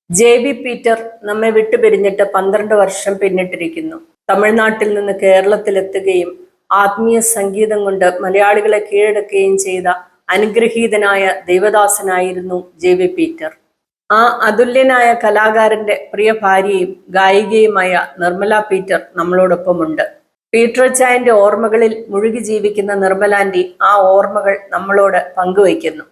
ജെ.ബി. Peter നമ്മെ വിട്ടുപിരിഞ്ഞിട്ട് 12 വർഷം പിന്നിട്ടിരിക്കുന്നു. തമിഴ്നാട്ടിൽ നിന്ന് കേരളത്തിലെത്തുകയും ആത്മീയ സംഗീതം കൊണ്ട് മലയാളികളെ കീഴടക്കുകയും ചെയ്ത അനുഗ്രഹീതനായ ദൈവദാസനായിരുന്നു ജെ.ബി. പീറ്റർ. ആ അതുല്യനായ കലാകാരന്റെ പ്രിയ ഭാര്യയും ഗായികയുമായ നിർമ്മല പീറ്റർ നമ്മളോടൊപ്പമുണ്ട്. പീറ്ററച്ചായന്റെ ഓർമ്മകളിൽ മുഴുകി ജീവിക്കുന്ന നിർമ്മലാന്റി ആ ഓർമ്മകൾ നമ്മളോട് പങ്കുവയ്ക്കുന്നു.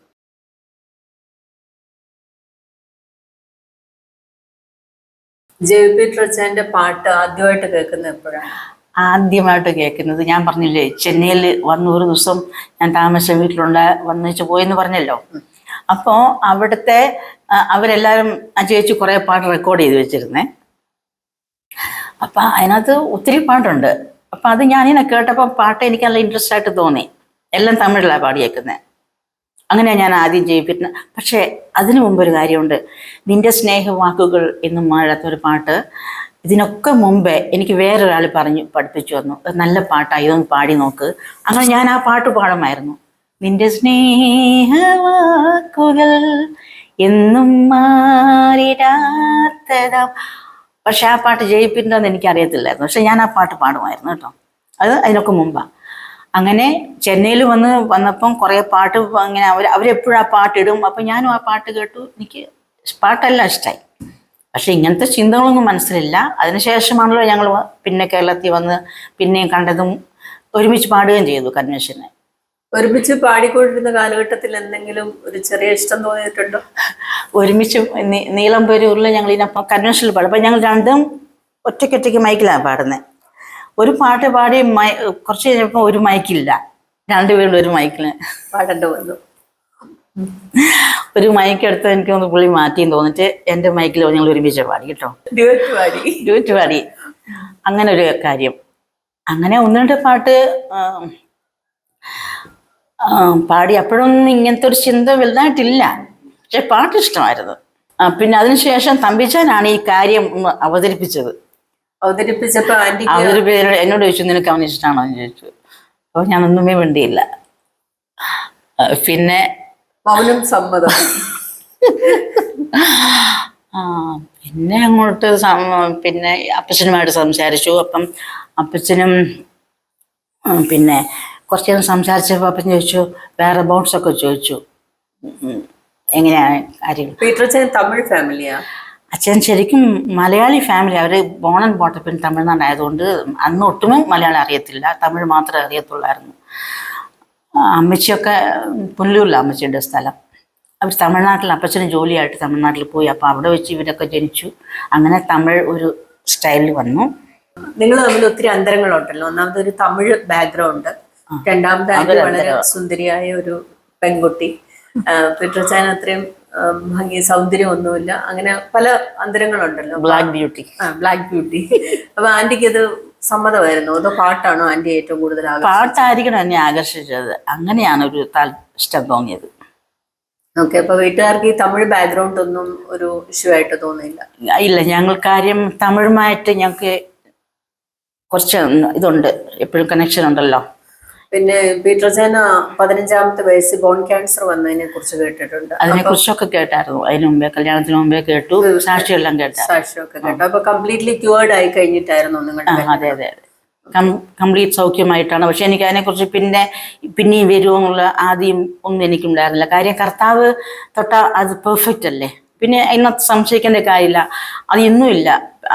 ജെ.ബി. പീറ്ററച്ചായന്റെ പാട്ട് ആദ്യമായിട്ട് കേൾക്കുന്നത് എപ്പോഴാണ്? ആദ്യമായിട്ട് കേൾക്കുന്നത് ഞാൻ പറഞ്ഞില്ലേ, ചെന്നൈയിൽ വന്ന ഒരു ദിവസം ഞാൻ താമസ വന്നിച്ച് പോയെന്ന് പറഞ്ഞല്ലോ. അപ്പോൾ അവിടുത്തെ അവരെല്ലാവരും ആ ചേച്ചി കുറേ പാട്ട് റെക്കോർഡ് ചെയ്ത് വെച്ചിരുന്നേ. അപ്പം അതിനകത്ത് ഒത്തിരി പാട്ടുണ്ട്. അപ്പം അത് ഞാനിങ്ങനെ കേട്ടപ്പോൾ പാട്ട് എനിക്ക് നല്ല ഇൻട്രസ്റ്റ് ആയിട്ട് തോന്നി. എല്ലാം തമിഴിലാണ് പാടിയേക്കുന്നത്. അങ്ങനെയാണ് ഞാൻ ആദ്യം ജയിപ്പിക്കുന്നത്. പക്ഷേ അതിനു മുമ്പൊരു കാര്യമുണ്ട്. നിന്റെ സ്നേഹവാക്കുകൾ എന്നും മാഴാത്തൊരു പാട്ട്. ഇതിനൊക്കെ മുമ്പേ എനിക്ക് വേറൊരാൾ പഠിപ്പിച്ചു വന്നു, നല്ല പാട്ടാണ്, ഇതൊന്ന് പാടി നോക്ക്. അങ്ങനെ ഞാൻ ആ പാട്ട് പാടുമായിരുന്നു. നിന്റെ സ്നേഹവാക്കുകൾ എന്നും മാറിടാത്തതാം. പക്ഷെ ആ പാട്ട് ജയിപ്പിണ്ടെന്ന് എനിക്കറിയത്തില്ലായിരുന്നു. പക്ഷെ ഞാൻ ആ പാട്ട് പാടുമായിരുന്നു കേട്ടോ. അത് അതിനൊക്കെ മുമ്പാണ്. അങ്ങനെ ചെന്നൈയിൽ വന്നപ്പം കുറേ പാട്ട് അങ്ങനെ അവരെപ്പോഴും ആ പാട്ടിടും. അപ്പം ഞാനും ആ പാട്ട് കേട്ടു. എനിക്ക് പാട്ടെല്ലാം ഇഷ്ടമായി. പക്ഷെ ഇങ്ങനത്തെ ചിന്തകളൊന്നും മനസ്സിലില്ല. അതിനുശേഷമാണല്ലോ ഞങ്ങൾ പിന്നെ കേരളത്തിൽ വന്ന് പിന്നെയും കണ്ടതും ഒരുമിച്ച് പാടുകയും ചെയ്തു കൺവെൻഷന്. ഒരുമിച്ച് പാടിക്കൊണ്ടിരുന്ന കാലഘട്ടത്തിൽ എന്തെങ്കിലും ഒരു ചെറിയ ഇഷ്ടം തോന്നിയിട്ടുണ്ടോ? ഒരുമിച്ച് നീലംപേരൂരിൽ ഞങ്ങൾ ഇതിനപ്പം കൺവെൻഷനിൽ പാടും. അപ്പം ഞങ്ങൾ രണ്ടും ഒറ്റയ്ക്കൊറ്റയ്ക്ക് മൈക്കിലാണ് പാടുന്നത്. ഒരു പാട്ട് പാടി കുറച്ച് കഴിഞ്ഞപ്പോൾ ഒരു മൈക്കില്ല, രണ്ടുപേരും ഒരു മൈക്കിൽ പാടേണ്ടി വന്നു. ഒരു മൈക്ക് എടുത്ത് എനിക്ക് ഒന്ന് പുള്ളി മാറ്റിയും തോന്നിട്ട് എൻ്റെ മൈക്കിൽ ഞങ്ങൾ ഒരുമിച്ച് പാടി കേട്ടോ. ഡ്യൂറ്റ് പാടി. അങ്ങനെ ഒരു കാര്യം. അങ്ങനെ ഒന്ന് രണ്ട് പാട്ട് പാടി. അപ്പോഴൊന്നും ഇങ്ങനത്തെ ഒരു ചിന്ത വലുതായിട്ടില്ല. പക്ഷെ പാട്ട് ഇഷ്ടമായിരുന്നു. പിന്നെ അതിനുശേഷം തമ്പിച്ചാനാണ് ഈ കാര്യം അവതരിപ്പിച്ചത്. എന്നോട് ചോദിച്ചു, നിനക്ക് അവന് ഇഷ്ടമാണോ എന്ന് ചോദിച്ചു. അപ്പോൾ ഞാനൊന്നുമേ വേണ്ടിയില്ല. പിന്നെ മൗനം സമ്മതം. പിന്നെ അങ്ങോട്ട് പിന്നെ അപ്പച്ചനുമായിട്ട് സംസാരിച്ചു. അപ്പം അപ്പച്ചനും പിന്നെ കുറച്ച് നേരം സംസാരിച്ചപ്പോൾ അപ്പച്ചൻ ചോദിച്ചു, വേറെ ബൗൺസൊക്കെ ചോദിച്ചു, എങ്ങനെയാണ് കാര്യങ്ങൾ. പീറ്ററച്ചായൻ തമിഴ് ഫാമിലിയാ? അച്ഛൻ ശരിക്കും മലയാളി ഫാമിലി. അവർ ബോൺ ആൻഡ് ബോട്ടപ്പ് ഇൻ തമിഴ്നാടായതുകൊണ്ട് അന്ന് ഒട്ടുമേ മലയാളം അറിയത്തില്ല, തമിഴ് മാത്രമേ അറിയത്തുള്ളായിരുന്നു. അമ്മച്ചിയൊക്കെ പുനലൂരിലാണ് അമ്മച്ചിയുടെ സ്ഥലം. അവർ തമിഴ്നാട്ടിൽ അപ്പച്ചന് ജോലിയായിട്ട് തമിഴ്നാട്ടിൽ പോയി. അപ്പോൾ അവിടെ വെച്ച് ഇവരൊക്കെ ജനിച്ചു. അങ്ങനെ തമിഴ് ഒരു സ്റ്റൈലിൽ വന്നു. നിങ്ങൾ തമ്മിൽ ഒത്തിരി അന്തരങ്ങളുണ്ടല്ലോ. ഒന്നാമത് ഒരു തമിഴ് ബാക്ക്ഗ്രൗണ്ട്, രണ്ടാമത്തെ വളരെ സുന്ദരിയായ ഒരു പെൺകുട്ടി. പീറ്ററച്ചായൻ അത്രയും ഭംഗി സൗന്ദര്യം ഒന്നുമില്ല. അങ്ങനെ പല അന്തരങ്ങളുണ്ടല്ലോ. Black beauty. അപ്പൊ ആന്റിക്ക് അത് സമ്മതമായിരുന്നു? അതോ പാട്ടാണോ ആന്റി ഏറ്റവും കൂടുതൽ? പാട്ടായിരിക്കണം എന്നെ ആകർഷിച്ചത്. അങ്ങനെയാണ് ഒരു ഇഷ്ടം തോന്നിയത്. ഓക്കെ. അപ്പൊ വീട്ടുകാർക്ക് ഈ തമിഴ് ബാക്ക്ഗ്രൗണ്ട് ഒന്നും ഒരു ഇഷ്യൂ ആയിട്ട് തോന്നിയില്ല? ഇല്ല, ഞങ്ങൾ കാര്യം തമിഴുമായിട്ട് ഞങ്ങൾക്ക് കുറച്ച് ഇതുണ്ട്, എപ്പോഴും കണക്ഷൻ ഉണ്ടല്ലോ. പിന്നെ പീറ്ററച്ചായൻ 15ാമത്തെ വയസ്സിൽ ബോൺ ക്യാൻസർ വന്നതിനെ കുറിച്ച് കേട്ടിട്ടുണ്ട്? അതിനെ കുറിച്ചൊക്കെ കേട്ടായിരുന്നു. അതിന് മുമ്പേ, കല്യാണത്തിന് മുമ്പേ കേട്ടു. സാക്ഷിയെല്ലാം സാക്ഷിയൊക്കെ കേട്ടു. അപ്പൊ കംപ്ലീറ്റ്ലി ക്യൂർഡ് ആയി കഴിഞ്ഞിട്ടായിരുന്നു നിങ്ങളുടെ? അതെ അതെ അതെ, കംപ്ലീറ്റ് സൗഖ്യമായിട്ടാണ്. പക്ഷെ എനിക്ക് അതിനെക്കുറിച്ച് പിന്നെയും വരുമോ എന്നുള്ള ആദ്യം ഒന്നും എനിക്കുണ്ടായിരുന്നില്ല. കാര്യം കർത്താവ് തൊട്ടാ അത് പെർഫെക്റ്റ് അല്ലേ. പിന്നെ അതിനകത്ത് സംശയിക്കേണ്ട കാര്യമില്ല, അത് ഇന്നുമില്ല.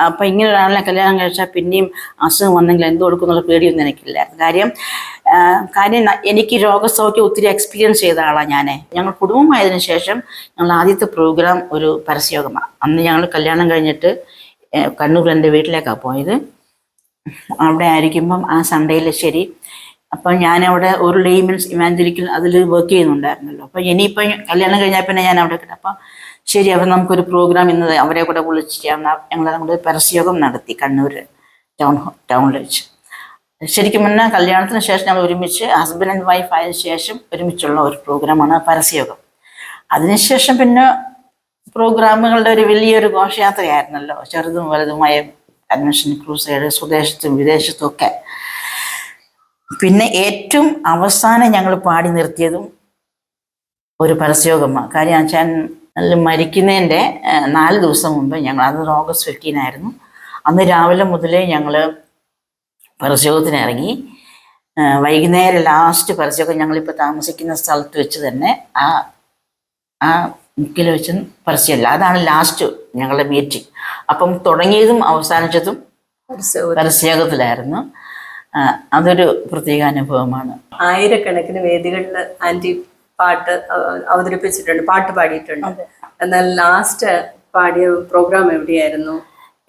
അപ്പം ഇങ്ങനെ ഒരാളെ കല്യാണം കഴിച്ചാൽ പിന്നെയും അസുഖം വന്നെങ്കിൽ എന്ത് കൊടുക്കുന്നുള്ള പേടിയൊന്നും എനിക്കില്ല. കാര്യം എനിക്ക് രോഗസൗഖ്യം ഒത്തിരി എക്സ്പീരിയൻസ് ചെയ്ത ആളാണ് ഞങ്ങൾ കുടുംബമായതിനു ശേഷം ഞങ്ങൾ ആദ്യത്തെ പ്രോഗ്രാം ഒരു പരസ്യയോഗമാണ്. അന്ന് ഞങ്ങൾ കല്യാണം കഴിഞ്ഞിട്ട് കണ്ണൂർ എൻ്റെ വീട്ടിലേക്കാണ് പോയത്. അവിടെ ആയിരിക്കുമ്പം ആ സൺഡേയിൽ ശരി, അപ്പം ഞാനവിടെ ഒരു ലേമൻസ് ഇവാഞ്ചലിക്കൽ അതിൽ വർക്ക് ചെയ്യുന്നുണ്ടായിരുന്നല്ലോ. അപ്പം ഇനിയിപ്പം കല്യാണം കഴിഞ്ഞാൽ പിന്നെ ഞാൻ അവിടെ കിട്ടും. അപ്പം ശരി, അപ്പം നമുക്കൊരു പ്രോഗ്രാം ഇന്ന് അവരെ കൂടെ വിളിച്ച് ഞങ്ങൾ നമ്മുടെ പരസ്യയോഗം നടത്തി കണ്ണൂർ ടൗണിൽ വെച്ച്. ശരിക്കും മുന്നേ കല്യാണത്തിന് ശേഷം ഞങ്ങൾ ഒരുമിച്ച് ഹസ്ബൻഡ് ആൻഡ് വൈഫ് ആയതിനു ശേഷം ഒരുമിച്ചുള്ള ഒരു പ്രോഗ്രാമാണ് പരസ്യയോഗം. അതിനുശേഷം പിന്നെ പ്രോഗ്രാമുകളുടെ ഒരു വലിയൊരു ഘോഷയാത്രയായിരുന്നല്ലോ, ചെറുതും വലുതുമായ കൺവെൻഷൻ, ക്രൂസൈഡ്, സ്വദേശത്തും വിദേശത്തും ഒക്കെ. പിന്നെ ഏറ്റവും അവസാനം ഞങ്ങൾ പാടി നിർത്തിയതും ഒരു പരസ്യയോഗമാണ്. കാര്യം ഞാൻ അതിൽ മരിക്കുന്നതിൻ്റെ 4 ദിവസം മുമ്പ് ഞങ്ങൾ, അത് ഓഗസ്റ്റ് 15 ആയിരുന്നു, അന്ന് രാവിലെ മുതലേ ഞങ്ങൾ പരസ്യോഗത്തിന് ഇറങ്ങി. വൈകുന്നേരം ലാസ്റ്റ് പരസ്യമൊക്കെ ഞങ്ങളിപ്പോൾ താമസിക്കുന്ന സ്ഥലത്ത് വെച്ച് തന്നെ ആ മുക്കിൽ വെച്ച് പരസ്യമല്ല, അതാണ് ലാസ്റ്റ് ഞങ്ങളുടെ മീറ്റിംഗ്. അപ്പം തുടങ്ങിയതും അവസാനിച്ചതും പരസ്യത്തിലായിരുന്നു. അതൊരു പ്രത്യേക അനുഭവമാണ്. ആയിരക്കണക്കിന് വേദികളിൽ ആന്റി പാട്ട് അവതരിപ്പിച്ചിട്ടുണ്ട്, പാട്ട് പാടിയിട്ടുണ്ട്. എന്നാൽ ലാസ്റ്റ് പാടിയ പ്രോഗ്രാം എവിടെയായിരുന്നു?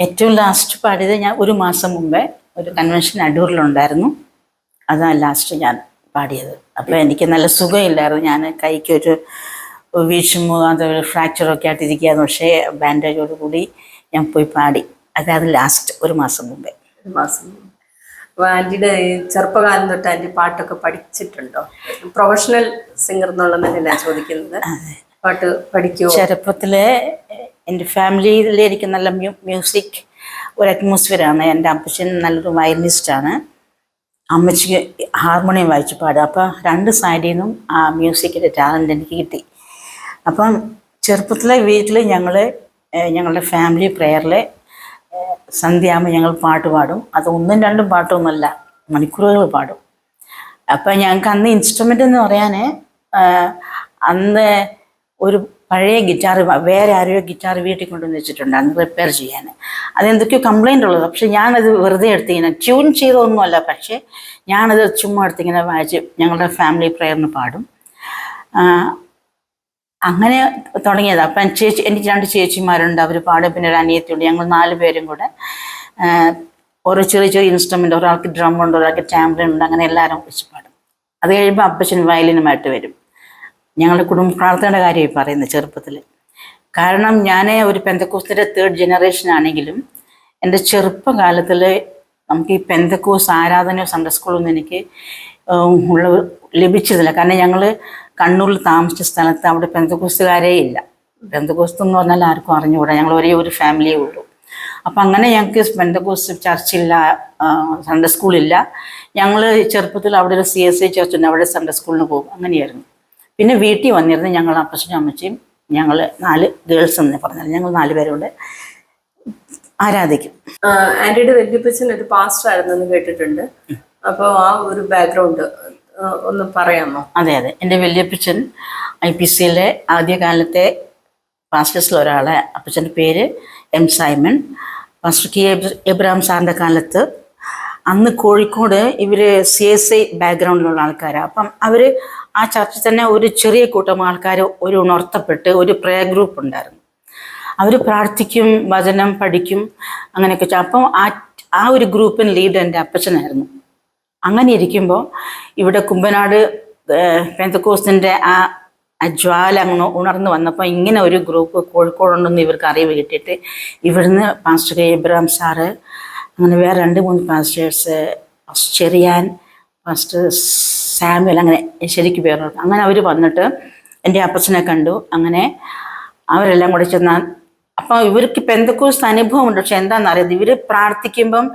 ഏറ്റവും ലാസ്റ്റ് പാടിയത് ഞാൻ 1 മാസം മുമ്പേ ഒരു കൺവെൻഷൻ അടൂരിലുണ്ടായിരുന്നു. അതാണ് ലാസ്റ്റ് ഞാൻ പാടിയത്. അപ്പോൾ എനിക്ക് നല്ല സുഖമില്ലായിരുന്നു. ഞാൻ കൈക്കൊരു വീഴ്ചമോ അതൊരു ഫ്രാക്ചറൊക്കെ ആയിട്ടിരിക്കുകയായിരുന്നു. പക്ഷേ ബാൻഡേജോടുകൂടി ഞാൻ പോയി പാടി. അതായത് ലാസ്റ്റ് 1 മാസം മുമ്പേ. 1 മാസം മുമ്പ്. അപ്പോൾ ആൻറ്റിയുടെ ഈ ചെറുപ്പകാലം തൊട്ട് ആൻറ്റി പാട്ടൊക്കെ പഠിച്ചിട്ടുണ്ടോ? പ്രൊഫഷണൽ സിംഗർ എന്നുള്ള നിലയിലാണ് ചോദിക്കുന്നത്. പാട്ട് പഠിക്കുമോ? ചെറുപ്പത്തിലെ എൻ്റെ ഫാമിലിയിൽ എനിക്ക് നല്ല മ്യൂസിക് ഒരു അറ്റ്മോസ്ഫിയറാണ്. എൻ്റെ അപ്പച്ചൻ നല്ലൊരു വയലിനിസ്റ്റാണ്, അമ്മച്ചിക്ക് ഹാർമോണിയം വായിച്ച് പാടുക. അപ്പോൾ 2 സൈഡിൽ നിന്നും ആ മ്യൂസിക്കിൻ്റെ ടാലൻ്റ് എനിക്ക് കിട്ടി. അപ്പം ചെറുപ്പത്തിലെ വീട്ടിൽ ഞങ്ങളുടെ ഫാമിലി പ്രെയറിൽ സന്ധ്യയാകുമ്പോൾ ഞങ്ങൾ പാട്ട് പാടും. അത് 1ഉം 2ഉം പാട്ടൊന്നുമല്ല, മണിക്കൂറുകൾ പാടും. അപ്പം ഞങ്ങൾക്ക് അന്ന് ഇൻസ്ട്രുമെൻ്റ് എന്ന് പറയാൻ അന്ന് ഒരു പഴയ ഗിറ്റാർ, വേറെ ആരെയോ ഗിറ്റാർ വീട്ടിൽ കൊണ്ടുവന്ന് വെച്ചിട്ടുണ്ട് അന്ന് റിപ്പയർ ചെയ്യാൻ. അതെന്തൊക്കെയോ കംപ്ലൈൻ്റ് ഉള്ളത്. പക്ഷെ ഞാനത് വെറുതെ എടുത്തിങ്ങനെ ട്യൂൺ ചെയ്തൊന്നുമല്ല, പക്ഷേ ഞാനത് ചുമ്മാ എടുത്തിങ്ങനെ വായിച്ച് ഞങ്ങളുടെ ഫാമിലി പ്രെയറിന് പാടും. അങ്ങനെ തുടങ്ങിയത്. അപ്പം എനിക്ക് 2 ചേച്ചിമാരുണ്ട്, അവർ പാടും. പിന്നെ ഒരു അനിയത്തിയുണ്ട്. ഞങ്ങൾ 4 പേരും കൂടെ ഓരോ ചെറിയ ചെറിയ ഇൻസ്ട്രുമെൻ്റ്, ഒരാൾക്ക് ഡ്രമ്മുണ്ട്, ഒരാൾക്ക് ടാംബ്ലിൻ ഉണ്ട്, അങ്ങനെ എല്ലാവരും വെച്ച് പാടും. അത് കഴിയുമ്പോൾ അപ്പച്ചൻ വയലിനുമായിട്ട് വരും. ഞങ്ങളുടെ കുടുംബ പ്രാർത്ഥനയുടെ കാര്യമായി പറയുന്നത് ചെറുപ്പത്തിൽ. കാരണം ഞാൻ ഒരു പെന്തക്കോസ്തിൻ്റെ 3rd ജനറേഷൻ ആണെങ്കിലും എൻ്റെ ചെറുപ്പകാലത്തിൽ നമുക്ക് ഈ പെന്തക്കോസ് ആരാധനയോ സൺഡേ സ്കൂളൊന്നും എനിക്ക് ലഭിച്ചിരുന്നില്ല. കാരണം ഞങ്ങൾ കണ്ണൂരിൽ താമസിച്ച സ്ഥലത്ത് അവിടെ പെന്തക്കോസ്തുകാരേ ഇല്ല. പെന്തക്കോസ്ത് എന്ന് പറഞ്ഞാൽ ആർക്കും അറിഞ്ഞുകൂടാ, ഞങ്ങൾ ഒരേ ഒരു ഫാമിലിയേ ഉള്ളൂ. അപ്പം അങ്ങനെ ഞങ്ങൾക്ക് പെന്തക്കോസ്ത് ചർച്ചില്ല, സൺഡേ സ്കൂളില്ല. ഞങ്ങൾ ചെറുപ്പത്തിൽ അവിടെ ഒരു CSI ചർച്ചുണ്ട്, അവിടെ സൺഡേ സ്കൂളിന് പോകും. അങ്ങനെയായിരുന്നു. പിന്നെ വീട്ടിൽ വന്നിരുന്ന് ഞങ്ങൾ അപ്പച്ചനും അമ്മച്ചിയും ഞങ്ങൾ 4 ഗേൾസ് എന്ന് പറഞ്ഞാൽ ഞങ്ങൾ 4 പേരോട് ആരാധിക്കും. ആന്റിയുടെ വല്യപ്പച്ചൻ ഒരു പാസ്റ്റർ ആയിരുന്നെന്ന് കേട്ടിട്ടുണ്ട്. അപ്പോൾ ആ ഒരു ബാക്ക്ഗ്രൗണ്ട് ഒന്ന് പറയാമോ? അതെ, എൻ്റെ വല്യപ്പച്ചൻ IPCയിലെ ആദ്യകാലത്തെ പാസ്റ്റേഴ്സിൽ ഒരാളെ. അപ്പച്ചൻ്റെ പേര് M. Simon. Pastor K. Abraham സാറിൻ്റെ കാലത്ത് അന്ന് കോഴിക്കോട് ഇവർ CSI ബാക്ക്ഗ്രൗണ്ടിലുള്ള ആൾക്കാരാണ്. അപ്പം അവർ ആ ചർച്ചിൽ തന്നെ ഒരു ചെറിയ കൂട്ടം ആൾക്കാർ ഒരു ഉണർത്തപ്പെട്ട് ഒരു പ്രേയർ ഗ്രൂപ്പ് ഉണ്ടായിരുന്നു. അവർ പ്രാർത്ഥിക്കും, വചനം പഠിക്കും, അങ്ങനെയൊക്കെ. അപ്പം ആ ഒരു ഗ്രൂപ്പിന് ലീഡർ എൻ്റെ അപ്പച്ചനായിരുന്നു. അങ്ങനെ ഇരിക്കുമ്പോൾ ഇവിടെ കുമ്പനാട് പെന്തക്കോസ്തിൻ്റെ ആ ജ്വാല അങ്ങനെ ഉണർന്നു വന്നപ്പോൾ ഇങ്ങനെ ഒരു ഗ്രൂപ്പ് കോഴിക്കോടുണ്ടെന്ന് ഇവർക്ക് അറിവ് കിട്ടിയിട്ട് ഇവിടുന്ന് പാസ്റ്റർ K. എബ്രഹാം സാറ്, അങ്ങനെ വേറെ 2-3 പാസ്റ്റേഴ്സ്, ചെറിയാൻ, പാസ്റ്റർ സാമുവൽ, അങ്ങനെ ശരിക്കും പേര്, അങ്ങനെ അവർ വന്നിട്ട് എൻ്റെ അപ്പച്ചനെ കണ്ടു. അങ്ങനെ അവരെല്ലാം കൂടെ ചെന്നാൽ അപ്പോൾ ഇവർക്ക് പെന്തക്കോസ്ത് അനുഭവമുണ്ട്. പക്ഷെ എന്താണെന്നറിയാം, ഇവർ പ്രാർത്ഥിക്കുമ്പം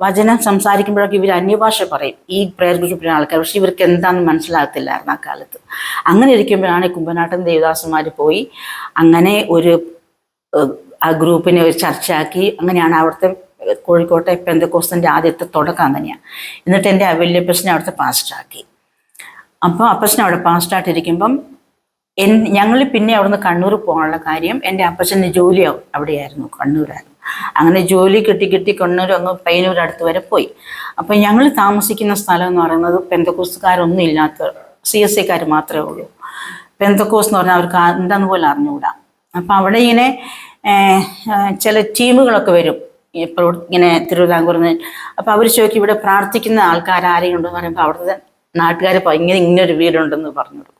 വചനം സംസാരിക്കുമ്പോഴൊക്കെ ഇവർ അന്യഭാഷ പറയും, ഈ പ്രേയർ ഗ്രൂപ്പിലെ ആൾക്കാർ. പക്ഷെ ഇവർക്ക് എന്താണെന്ന് മനസ്സിലാകത്തില്ലായിരുന്നു ആ കാലത്ത്. അങ്ങനെ ഇരിക്കുമ്പോഴാണ് കുമ്പനാട്ടൻ ദേവദാസന്മാർ പോയി അങ്ങനെ ആ ഗ്രൂപ്പിനെ ഒരു ചർച്ചയാക്കി. അങ്ങനെയാണ് അവിടുത്തെ കോഴിക്കോട്ടെ പെന്തക്കോസ്തിൻ്റെ ആദ്യത്തെ തുടക്കം അങ്ങനെയാണ്. എന്നിട്ട് എൻ്റെ വല്യപ്പച്ചനെ അവിടുത്തെ പാസ്റ്ററാക്കി. അപ്പോൾ അപ്പച്ചനെ അവിടെ പാസ്റ്ററായിട്ടിരിക്കുമ്പം ഞങ്ങൾ പിന്നെ അവിടുന്ന് കണ്ണൂർ പോകാനുള്ള കാര്യം, എൻ്റെ അപ്പച്ചൻ്റെ ജോലി അവിടെയായിരുന്നു, കണ്ണൂരായിരുന്നു. അങ്ങനെ ജോലി കിട്ടി കണ്ണൂർ അങ്ങ് പയ്യന്നൂർ അടുത്ത് വരെ പോയി. അപ്പം ഞങ്ങൾ താമസിക്കുന്ന സ്ഥലം എന്ന് പറയുന്നത് പെന്തക്കോസ്തുകാരൊന്നും ഇല്ലാത്ത CSIക്കാർ മാത്രമേ ഉള്ളൂ. പെന്തക്കോസ് എന്ന് പറഞ്ഞാൽ അവർക്ക് എന്താന്ന് പോലെ അറിഞ്ഞുകൂടാ. അപ്പം അവിടെ ഇങ്ങനെ ചില ടീമുകളൊക്കെ വരും ഇങ്ങനെ തിരുവിതാംകൂറിൽ നിന്ന്. അപ്പോൾ അവർ ചോദിക്കും ഇവിടെ പ്രാർത്ഥിക്കുന്ന ആൾക്കാർ ആരെയും ഉണ്ടെന്ന് പറയുമ്പോൾ അവിടുത്തെ നാട്ടുകാർ ഇങ്ങനൊരു വീടുണ്ടെന്ന് പറഞ്ഞു കൊടുക്കും.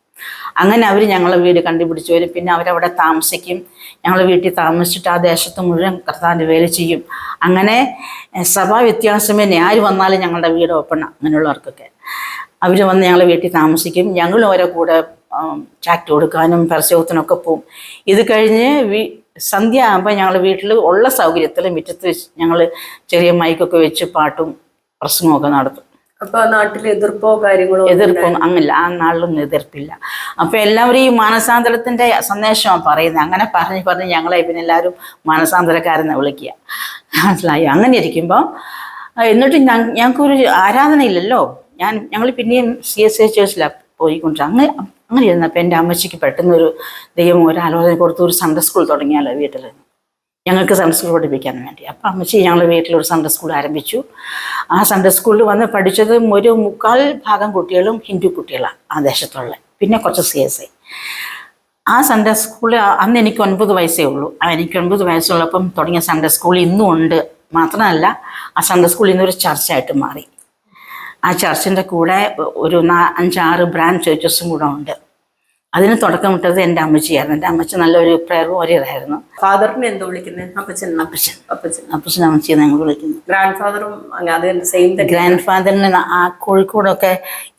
അങ്ങനെ അവർ ഞങ്ങളെ വീട് കണ്ടുപിടിച്ച് വരും. പിന്നെ അവരവിടെ താമസിക്കും. ഞങ്ങൾ വീട്ടിൽ താമസിച്ചിട്ട് ആ ദേശത്ത് മുഴുവൻ കർത്താവിൻ്റെ വേല ചെയ്യും. അങ്ങനെ സഭാ വ്യത്യാസമേ ആര് വന്നാലും ഞങ്ങളുടെ വീട് ഓപ്പണാണ്. അങ്ങനെയുള്ളവർക്കൊക്കെ അവർ വന്ന് ഞങ്ങൾ വീട്ടിൽ താമസിക്കും. ഞങ്ങൾ ഓരോ കൂടെ ചാറ്റ് കൊടുക്കാനും പരസ്യത്തിനൊക്കെ പോവും. ഇത് കഴിഞ്ഞ് സന്ധ്യ ആകുമ്പോൾ ഞങ്ങൾ വീട്ടിൽ ഉള്ള സൗകര്യത്തിൽ മുറ്റത്ത് വെച്ച് ഞങ്ങൾ ചെറിയ മൈക്കൊക്കെ വെച്ച് പാട്ടും പ്രസംഗമൊക്കെ നടത്തും. അപ്പൊ നാട്ടിൽ എതിർപ്പോ കാര്യങ്ങളോ എതിർപ്പും അങ്ങല്ല, ആ നാളിലൊന്നും എതിർപ്പില്ല. അപ്പൊ എല്ലാവരും ഈ മാനസാന്തരത്തിന്റെ സന്ദേശമാണ് പറയുന്നത്. അങ്ങനെ പറഞ്ഞ് ഞങ്ങളെ പിന്നെ എല്ലാവരും മാനസാന്തരക്കാരെന്ന് വിളിക്കുക, മനസ്സിലായി. അങ്ങനെ ഇരിക്കുമ്പോൾ എന്നിട്ട് ഞങ്ങൾക്കൊരു ആരാധന ഇല്ലല്ലോ. ഞങ്ങൾ പിന്നെയും CSA ചേർച്ചിലാണ് പോയിക്കൊണ്ടിരുന്നത്. അങ്ങനെ ഇരുന്നപ്പോൾ എൻ്റെ അമ്മച്ചിക്ക് പെട്ടെന്നൊരു ദൈവം ഒരു ആലോചന കൊടുത്ത് ഒരു സൺഡേ സ്കൂൾ തുടങ്ങിയാലോ വീട്ടിൽ, ഞങ്ങൾക്ക് സൺഡേ സ്കൂൾ പഠിപ്പിക്കാൻ വേണ്ടി. അപ്പം അമ്മച്ചി ഞങ്ങൾ വീട്ടിലൊരു സൺഡേ സ്കൂൾ ആരംഭിച്ചു. ആ സൺഡേ സ്കൂളിൽ വന്ന് പഠിച്ചത് ഒരു 3/4 കുട്ടികളും ഹിന്ദു കുട്ടികളാണ് ആ ദേശത്തുള്ള, പിന്നെ കുറച്ച് CSA. ആ സൺഡേ സ്കൂളിൽ അന്ന് എനിക്ക് 9 വയസ്സേ ഉള്ളൂ. എനിക്ക് 9 വയസ്സുള്ളപ്പം തുടങ്ങിയ സൺഡേ സ്കൂൾ ഇന്നും ഉണ്ട്. മാത്രമല്ല ആ സൺഡേ സ്കൂൾ ഇന്നൊരു ചർച്ചായിട്ട് മാറി. ആ ചർച്ചിൻ്റെ കൂടെ ഒരു 5-6 ബ്രാഞ്ച് ചേർച്ചസും കൂടെ ഉണ്ട്. അതിന് തുടക്കമിട്ടത് എൻ്റെ അമ്മച്ചിയായിരുന്നു. എൻ്റെ അമ്മച്ചി നല്ലൊരു പ്രയർ വാരിയറായിരുന്നു. ഫാദറിനെ എന്തോ വിളിക്കുന്നത്? അപ്പച്ചൻ അമ്മച്ചിയെ ഞങ്ങൾ വിളിക്കുന്നു. ഗ്രാൻഡ് ഫാദറും സെയിം. ഗ്രാൻഡ് ഫാദറിന് ആ കോഴിക്കോടൊക്കെ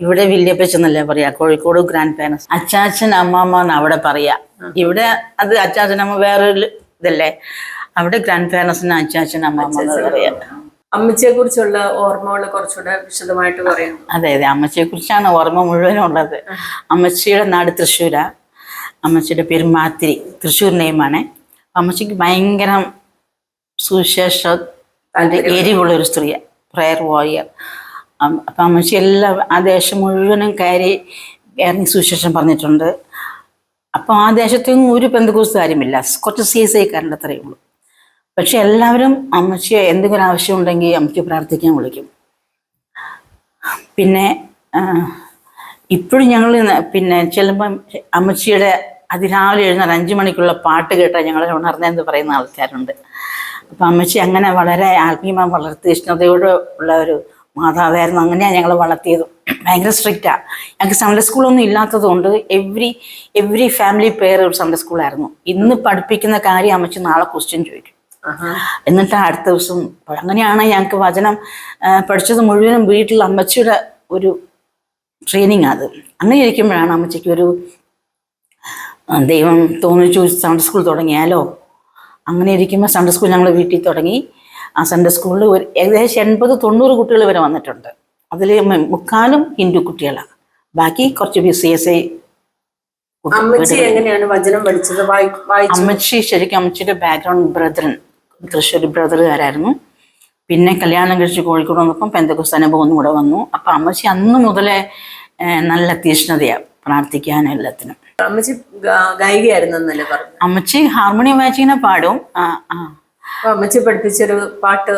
ഇവിടെ വല്യപ്പച്ചെന്നല്ലേ പറയാ, കോഴിക്കോട് ഗ്രാൻഡ് പാരൻസ്. അച്ചാച്ചൻ അമ്മമ്മ എന്ന് അവിടെ പറയാ. ഇവിടെ അത് അച്ചാച്ചൻ അമ്മ വേറൊരു ഇതല്ലേ, അവിടെ ഗ്രാൻഡ് പാരൻസിന് അച്ചാച്ചൻ അമ്മമ്മ എന്ന് പറയാ. അമ്മച്ചിയെ കുറിച്ചുള്ള ഓർമ്മകൾ കുറച്ചുകൂടെ വിശദമായിട്ട് പറയാം. അതെ, അമ്മച്ചിയെ കുറിച്ചാണ് ഓർമ്മ മുഴുവനും ഉള്ളത്. അമ്മച്ചിയുടെ നാട് തൃശ്ശൂരാ. അമ്മച്ചിയുടെ പേര് മാത്തിരി, തൃശ്ശൂർ നെയ്മാണ്. അമ്മച്ചിക്ക് ഭയങ്കര സുവിശേഷ എരിവുള്ളൊരു സ്ത്രീയാണ്, പ്രയർ വാരിയർ. അപ്പം അമ്മച്ചി എല്ലാം ആ ദേശം മുഴുവനും ഇറങ്ങി സുവിശേഷം പറഞ്ഞിട്ടുണ്ട്. അപ്പം ആ ദേശത്തൊന്നും ഒരു പെന്തക്കോസ്തുകാരുമില്ല, കുറച്ച് CSAക്കാരുടെ അത്രയേ ഉള്ളൂ. പക്ഷെ എല്ലാവരും അമ്മച്ചിയെ എന്തെങ്കിലും ആവശ്യം ഉണ്ടെങ്കിൽ അമ്മയ്ക്ക് പ്രാർത്ഥിക്കാൻ വിളിക്കും. പിന്നെ ഇപ്പോഴും ഞങ്ങൾ പിന്നെ ചെല്ലുമ്പം അമ്മച്ചിയുടെ അതിരാവിലെ എഴുന്നേറ്റ് 5 മണിക്കുള്ള പാട്ട് കേട്ടാൽ ഞങ്ങളെ ഉണർന്നെന്ന് പറയുന്ന ആൾക്കാരുണ്ട്. അപ്പം അമ്മച്ചി അങ്ങനെ വളരെ ആത്മീയമായി വളർത്തി ഇഷ്ടതയോട് ഉള്ള ഒരു മാതാവായിരുന്നു. അങ്ങനെയാണ് ഞങ്ങൾ വളർത്തിയത്. ഭയങ്കര സ്ട്രിക്റ്റാണ്. ഞങ്ങൾക്ക് സൺഡേ സ്കൂളൊന്നും ഇല്ലാത്തതുകൊണ്ട് എവ്രി ഫാമിലി പെയർ ഒരു സൺഡേ സ്കൂളായിരുന്നു. ഇന്ന് പഠിപ്പിക്കുന്ന കാര്യം അമ്മച്ചി നാളെ ക്വസ്റ്റ്യൻ ചോദിക്കും. എന്നിട്ട് അടുത്ത ദിവസം. അങ്ങനെയാണ് ഞങ്ങൾക്ക് വചനം പഠിച്ചത് മുഴുവനും വീട്ടിൽ അമ്മച്ചിയുടെ ഒരു ട്രെയിനിങ്. അത് അങ്ങനെ ഇരിക്കുമ്പോഴാണ് അമ്മച്ചിക്ക് ഒരു ദൈവം തോന്നിച്ചു സൺഡേ സ്കൂൾ തുടങ്ങിയാലോ. അങ്ങനെ ഇരിക്കുമ്പോൾ സൺഡേ സ്കൂൾ ഞങ്ങൾ വീട്ടിൽ തുടങ്ങി. ആ സൺഡേ സ്കൂളിൽ ഏകദേശം 80-90 കുട്ടികൾ വരെ വന്നിട്ടുണ്ട്. അതിൽ 3/4 ഹിന്ദു കുട്ടികളാണ്, ബാക്കി കുറച്ച് CSA. അമ്മച്ചി എങ്ങനെയാണ് വചനം പഠിച്ചത്? അമ്മച്ചി ശരിക്കും അമ്മച്ചിയുടെ ബാക്ക്ഗ്രൗണ്ട് ബ്രദറൻ തൃശ്ശൂർ ബ്രദറുകാരായിരുന്നു. പിന്നെ കല്യാണം കഴിച്ച് കോഴിക്കോട് വന്നപ്പം പെന്തക്കോസ്ത് അനുഭവം ഒന്നും കൂടെ വന്നു. അപ്പം അമ്മച്ചി അന്ന് മുതലേ നല്ല തീഷ്ണതയാണ് പ്രാർത്ഥിക്കാനും എല്ലാത്തിനും. അമ്മച്ചി ഗായികയായിരുന്നല്ലേ പറഞ്ഞു? അമ്മച്ചി ഹാർമോണിയം വായിച്ചിങ്ങനെ പാടും. അമ്മച്ചി പഠിപ്പിച്ചൊരു പാട്ട്.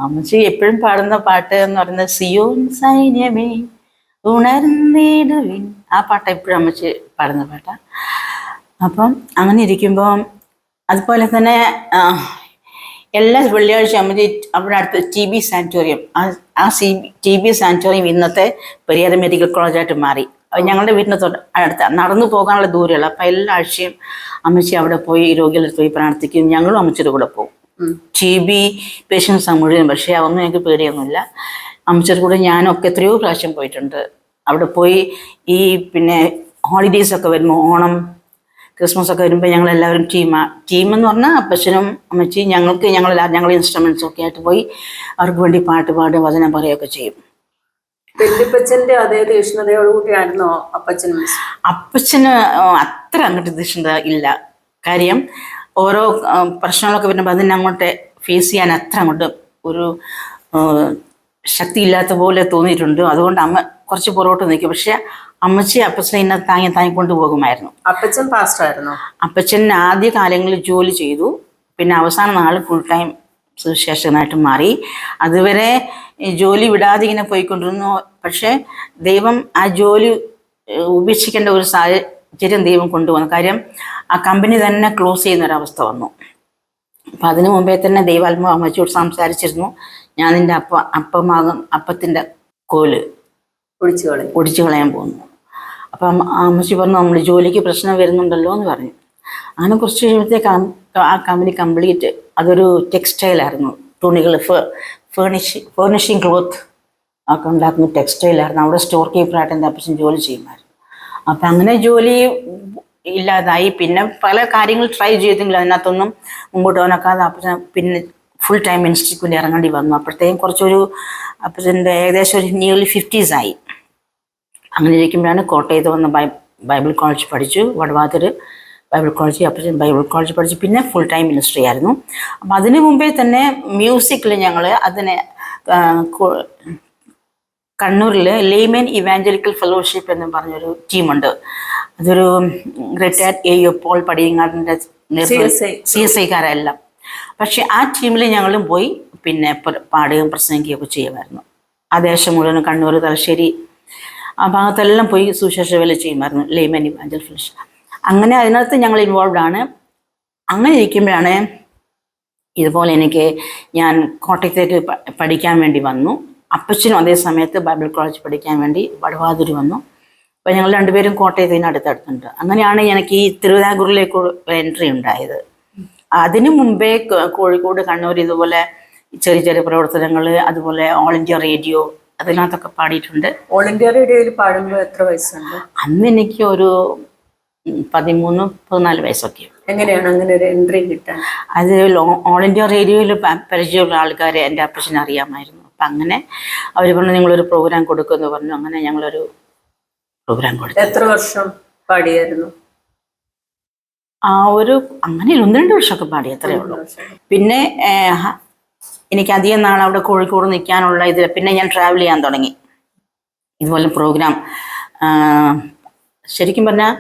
അമ്മച്ചി എപ്പോഴും പാടുന്ന പാട്ട് എന്ന് പറയുന്നത് സിയോൻ സൈന്യമേ ഉണർന്നിടുവിൻ. ആ പാട്ട് എപ്പോഴും അമ്മച്ചി പാടുന്ന പാട്ടാണ്. അപ്പം അങ്ങനെ ഇരിക്കുമ്പോൾ അതുപോലെ തന്നെ എല്ലാ വെള്ളിയാഴ്ച അമ്മച്ചി അവിടെ അടുത്ത് TB സാനിറ്റോറിയം, ആ TB സാനിറ്റോറിയം ഇന്നത്തെ പരിയാരം മെഡിക്കൽ കോളേജായിട്ട് മാറി. ഞങ്ങളുടെ വീടിന് അടുത്ത് നടന്നു പോകാനുള്ള ദൂരമുള്ള. അപ്പം എല്ലാ ആഴ്ചയും അമ്മച്ചി അവിടെ പോയി രോഗികളടുത്ത് പോയി പ്രാർത്ഥിക്കും. ഞങ്ങളും അമ്മച്ചിയുടെ കൂടെ പോകും. TB പേഷ്യൻസാണ് മുഴുവൻ. പക്ഷേ അതൊന്നും ഞങ്ങൾക്ക് പേടിയൊന്നുമില്ല. അമ്മച്ചിയുടെ കൂടെ ഞാനൊക്കെ എത്രയോ പ്രാവശ്യം പോയിട്ടുണ്ട്. അവിടെ പോയി ഈ പിന്നെ ഹോളിഡേയ്സൊക്കെ വരുമ്പോൾ, ഓണം ക്രിസ്മസ് ഒക്കെ വരുമ്പോൾ ഞങ്ങളെല്ലാവരും ടീമെന്ന് പറഞ്ഞാൽ അപ്പച്ചനും അമ്മച്ചി ഞങ്ങൾ ഇൻസ്ട്രുമെൻറ്റ്സും ഒക്കെ ആയിട്ട് പോയി അവർക്ക് വേണ്ടി പാട്ട് പാടുക, വചനം പറയുകയൊക്കെ ചെയ്യും. വല്യപ്പച്ചന്റെ അതേ തീഷ്ണതയോടുകൂടിയായിരുന്നോ അപ്പച്ചനും? അപ്പച്ചന് അത്ര അങ്ങോട്ട് തീഷ്ണത ഇല്ല. കാര്യം ഓരോ പ്രശ്നങ്ങളൊക്കെ വരുമ്പോൾ അതിനങ്ങോട്ട് ഫേസ് ചെയ്യാൻ അത്ര അങ്ങോട്ട് ഒരു ശക്തി ഇല്ലാത്ത പോലെ തോന്നിയിട്ടുണ്ട്. അതുകൊണ്ട് അമ്മ കുറച്ച് പുറകോട്ട് നിൽക്കും. പക്ഷെ അമ്മച്ചി അപ്പച്ചനെ ഇന്നെ താങ്ങി കൊണ്ടുപോകുമായിരുന്നു. അപ്പച്ചൻ പാസ്റ്റർ ആയിരുന്നു? അപ്പച്ചൻ ആദ്യ കാലങ്ങളിൽ ജോലി ചെയ്തു. പിന്നെ അവസാന നാൾ ഫുൾ ടൈം സുവിശേഷകനായിട്ട് മാറി. അതുവരെ ജോലി വിടാതെ ഇങ്ങനെ പോയിക്കൊണ്ടിരുന്നു. പക്ഷെ ദൈവം ആ ജോലി ഉപേക്ഷിക്കേണ്ട ഒരു സാഹചര്യം ദൈവം കൊണ്ടുവന്നു. കാര്യം ആ കമ്പനി തന്നെ ക്ലോസ് ചെയ്യുന്നൊരവസ്ഥ വന്നു. അപ്പം അതിനു മുമ്പേ തന്നെ ദൈവാത്മാവ് അമ്മച്ചിയോട് സംസാരിച്ചിരുന്നു, ഞാൻ നിൻ്റെ അപ്പത്തിൻ്റെ കോല് ഒടിച്ചു കളയാൻ പോകുന്നു. അപ്പം അമ്മച്ചി പറഞ്ഞു, നമ്മൾ ജോലിക്ക് പ്രശ്നം വരുന്നുണ്ടല്ലോ എന്ന് പറഞ്ഞു. അങ്ങനെ കുറച്ച് കഴിയുമ്പോഴത്തേക്ക് ആ കമ്പനി കംപ്ലീറ്റ് അതൊരു ടെക്സ്റ്റൈലായിരുന്നു. തുണികൾ ഫേർണിഷിങ് ക്ലോത്ത് ഒക്കെ ഉണ്ടാക്കുന്ന ടെക്സ്റ്റൈലായിരുന്നു. അവിടെ സ്റ്റോർ കീപ്പറായിട്ട് എൻ്റെ അപ്പച്ചൻ ജോലി ചെയ്യുമായിരുന്നു. അപ്പം അങ്ങനെ ജോലി ഇല്ലാതായി. പിന്നെ പല കാര്യങ്ങൾ ട്രൈ ചെയ്തെങ്കിലും അതിനകത്തൊന്നും മുമ്പോട്ട് പോകാനൊക്കാതെ അപ്പച്ചൻ പിന്നെ ഫുൾ ടൈം മിനിസ്ട്രിക്ക് വേണ്ടി ഇറങ്ങേണ്ടി വന്നു. അപ്പോഴത്തേക്കും കുറച്ചൊരു അപ്പച്ചൻ്റെ ഏകദേശം ഒരു നിയർലി 50s ആയി. അങ്ങനെ ഇരിക്കുമ്പോഴാണ് കോട്ടയത്ത് വന്ന് ബൈബിൾ കോളേജ് പഠിച്ചു. വടവാതൂർ ബൈബിൾ കോളേജ്, അപ്പച്ചൻ ബൈബിൾ കോളേജ് പഠിച്ചു. പിന്നെ ഫുൾ ടൈം മിനിസ്ട്രി ആയിരുന്നു. അപ്പം അതിന് മുമ്പേ തന്നെ മ്യൂസിക്കിൽ ഞങ്ങൾ അതിനെ കണ്ണൂരിൽ ലേമൻ ഇവാഞ്ചലിക്കൽ ഫെലോഷിപ്പ് എന്ന് പറഞ്ഞൊരു ടീമുണ്ട്. അതൊരു റിട്ടയർഡ് AO പോൾ പടിയങ്ങാടിൻ്റെ CSIക്കാരെല്ലാം. പക്ഷെ ആ ടീമിൽ ഞങ്ങളും പോയി പിന്നെ പാടുകയും പ്രസംഗിക്കുകയൊക്കെ ചെയ്യുമായിരുന്നു. ആ ദേശം മുഴുവൻ കണ്ണൂർ, തലശ്ശേരി ആ ഭാഗത്തെല്ലാം പോയി സുശേഷ വേല ചെയ്യുമായിരുന്നു, ലേമൻ ഇവാഞ്ചൽ ഫെലോഷിപ്പ്. അങ്ങനെ അതിനകത്ത് ഞങ്ങൾ ഇൻവോൾവ് ആണ്. അങ്ങനെ ഇരിക്കുമ്പോഴാണ് ഇതുപോലെ ഞാൻ കോട്ടയത്തേക്ക് പഠിക്കാൻ വേണ്ടി വന്നു. അപ്പച്ചനും അതേ സമയത്ത് ബൈബിൾ കോളേജ് പഠിക്കാൻ വേണ്ടി വടവാതൂർ വന്നു. അപ്പോൾ ഞങ്ങൾ രണ്ടുപേരും കോട്ടയത്തിന് അടുത്തടുത്തുണ്ട്. അങ്ങനെയാണ് എനിക്ക് ഈ തിരുവിതാംകൂറിലേക്ക് എൻട്രി ഉണ്ടായത്. അതിനു മുമ്പേ കോഴിക്കോട്, കണ്ണൂർ ഇതുപോലെ ചെറിയ ചെറിയ പ്രവർത്തനങ്ങൾ, അതുപോലെ ഓൾ ഇന്ത്യ റേഡിയോ അതിനകത്തൊക്കെ പാടിയിട്ടുണ്ട്. ഓൾ ഇന്ത്യ റേഡിയോയിൽ പാടുമ്പോൾ എത്ര വയസ്സുണ്ട്? അന്ന് എനിക്ക് ഒരു 13-14 വയസ്സൊക്കെ. എങ്ങനെയാണ് അങ്ങനെ ഒരു എൻട്രി കിട്ടാൻ? അത് ഓൾ ഇന്ത്യ റേഡിയോയിൽ പരിചയമുള്ള ആൾക്കാരെ എൻ്റെ അപ്പച്ചനെ അറിയാമായിരുന്നു. അപ്പം അങ്ങനെ അവർ പറഞ്ഞു നിങ്ങളൊരു പ്രോഗ്രാം കൊടുക്കുമെന്ന് പറഞ്ഞു. അങ്ങനെ ഞങ്ങളൊരു പ്രോഗ്രാം കൊടുത്തു. എത്ര വർഷം പാടിയായിരുന്നു? അങ്ങനെ 1-2 വർഷമൊക്കെ പാടി, അത്രയേ ഉള്ളൂ. പിന്നെ എനിക്ക് അധികം നാൾ അവിടെ കോഴിക്കോട് നിൽക്കാനുള്ള ഇതിൽ പിന്നെ ഞാൻ ട്രാവൽ ചെയ്യാൻ തുടങ്ങി. ഇതുപോലെ പ്രോഗ്രാം ശരിക്കും പറഞ്ഞാൽ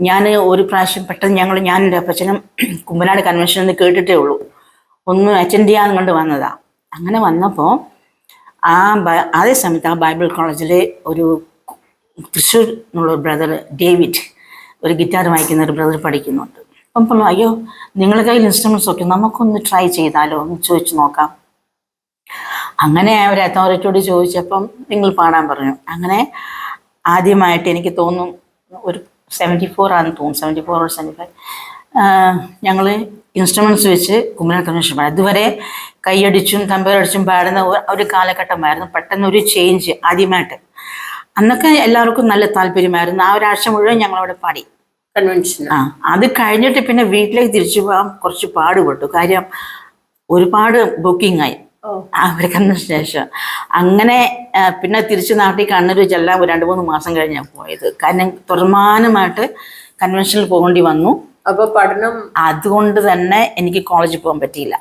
ഞാൻ ഒരു പ്രാവശ്യം പെട്ടെന്ന് ഞാൻ എൻ്റെ അപ്പച്ചനും കുമ്പനാട് കൺവെൻഷൻ എന്ന് കേട്ടിട്ടേ ഉള്ളൂ, ഒന്ന് അറ്റൻഡ് ചെയ്യാൻ കൊണ്ട് വന്നതാണ്. അങ്ങനെ വന്നപ്പോൾ അതേ സമയത്ത് ആ ബൈബിൾ കോളേജിൽ ഒരു തൃശ്ശൂർ എന്നുള്ള ബ്രദർ ഡേവിഡ്, ഒരു ഗിറ്റാർ വായിക്കുന്ന ഒരു ബ്രദർ പഠിക്കുന്നുണ്ട്. അപ്പം പറഞ്ഞു, അയ്യോ നിങ്ങളുടെ കയ്യിൽ ഇൻസ്ട്രുമെൻറ്റ്സ് ഒക്കെ നമുക്കൊന്ന് ട്രൈ ചെയ്താലോ, ഒന്ന് ചോദിച്ചു നോക്കാം. അങ്ങനെ ഒരു അതോറിറ്റിയോട് ചോദിച്ചപ്പം നിങ്ങൾ പാടാൻ പറഞ്ഞു. അങ്ങനെ ആദ്യമായിട്ട് എനിക്ക് തോന്നും ഒരു 74 ആണെന്ന് തോന്നുന്നു, 74 or 75 ഞങ്ങൾ ഇൻസ്ട്രുമെൻറ്റ്സ് വെച്ച് കുമ്പനാട് കൺവെൻഷൻ പാടി. അതുവരെ കൈയടിച്ചും തമ്പേരടിച്ചും പാടുന്ന ഒരു കാലഘട്ടമായിരുന്നു. പെട്ടെന്ന് ഒരു ചേഞ്ച് ആദ്യമായിട്ട്. അന്നൊക്കെ എല്ലാവർക്കും നല്ല താല്പര്യമായിരുന്നു. ആ ഒരാഴ്ച മുഴുവൻ ഞങ്ങളവിടെ പാടി കൺവെൻഷൻ. അത് കഴിഞ്ഞിട്ട് പിന്നെ വീട്ടിലേക്ക് തിരിച്ചു പോകാൻ കുറച്ച് പാടുപെട്ടു. കാര്യം ഒരുപാട് ബുക്കിംഗ് ആയി അവർ കൺവെൻഷന് ശേഷം. അങ്ങനെ പിന്നെ തിരിച്ച് നാട്ടിൽ കണ്ണൂർ ചെല്ലാൻ ഒരു 2-3 മാസം കഴിഞ്ഞാണ് പോയത്. കാരണം തുടർമാനമായിട്ട് കൺവെൻഷനിൽ പോകേണ്ടി വന്നു. അപ്പോൾ പഠനം അതുകൊണ്ട് തന്നെ എനിക്ക് കോളേജിൽ പോകാൻ പറ്റിയില്ല.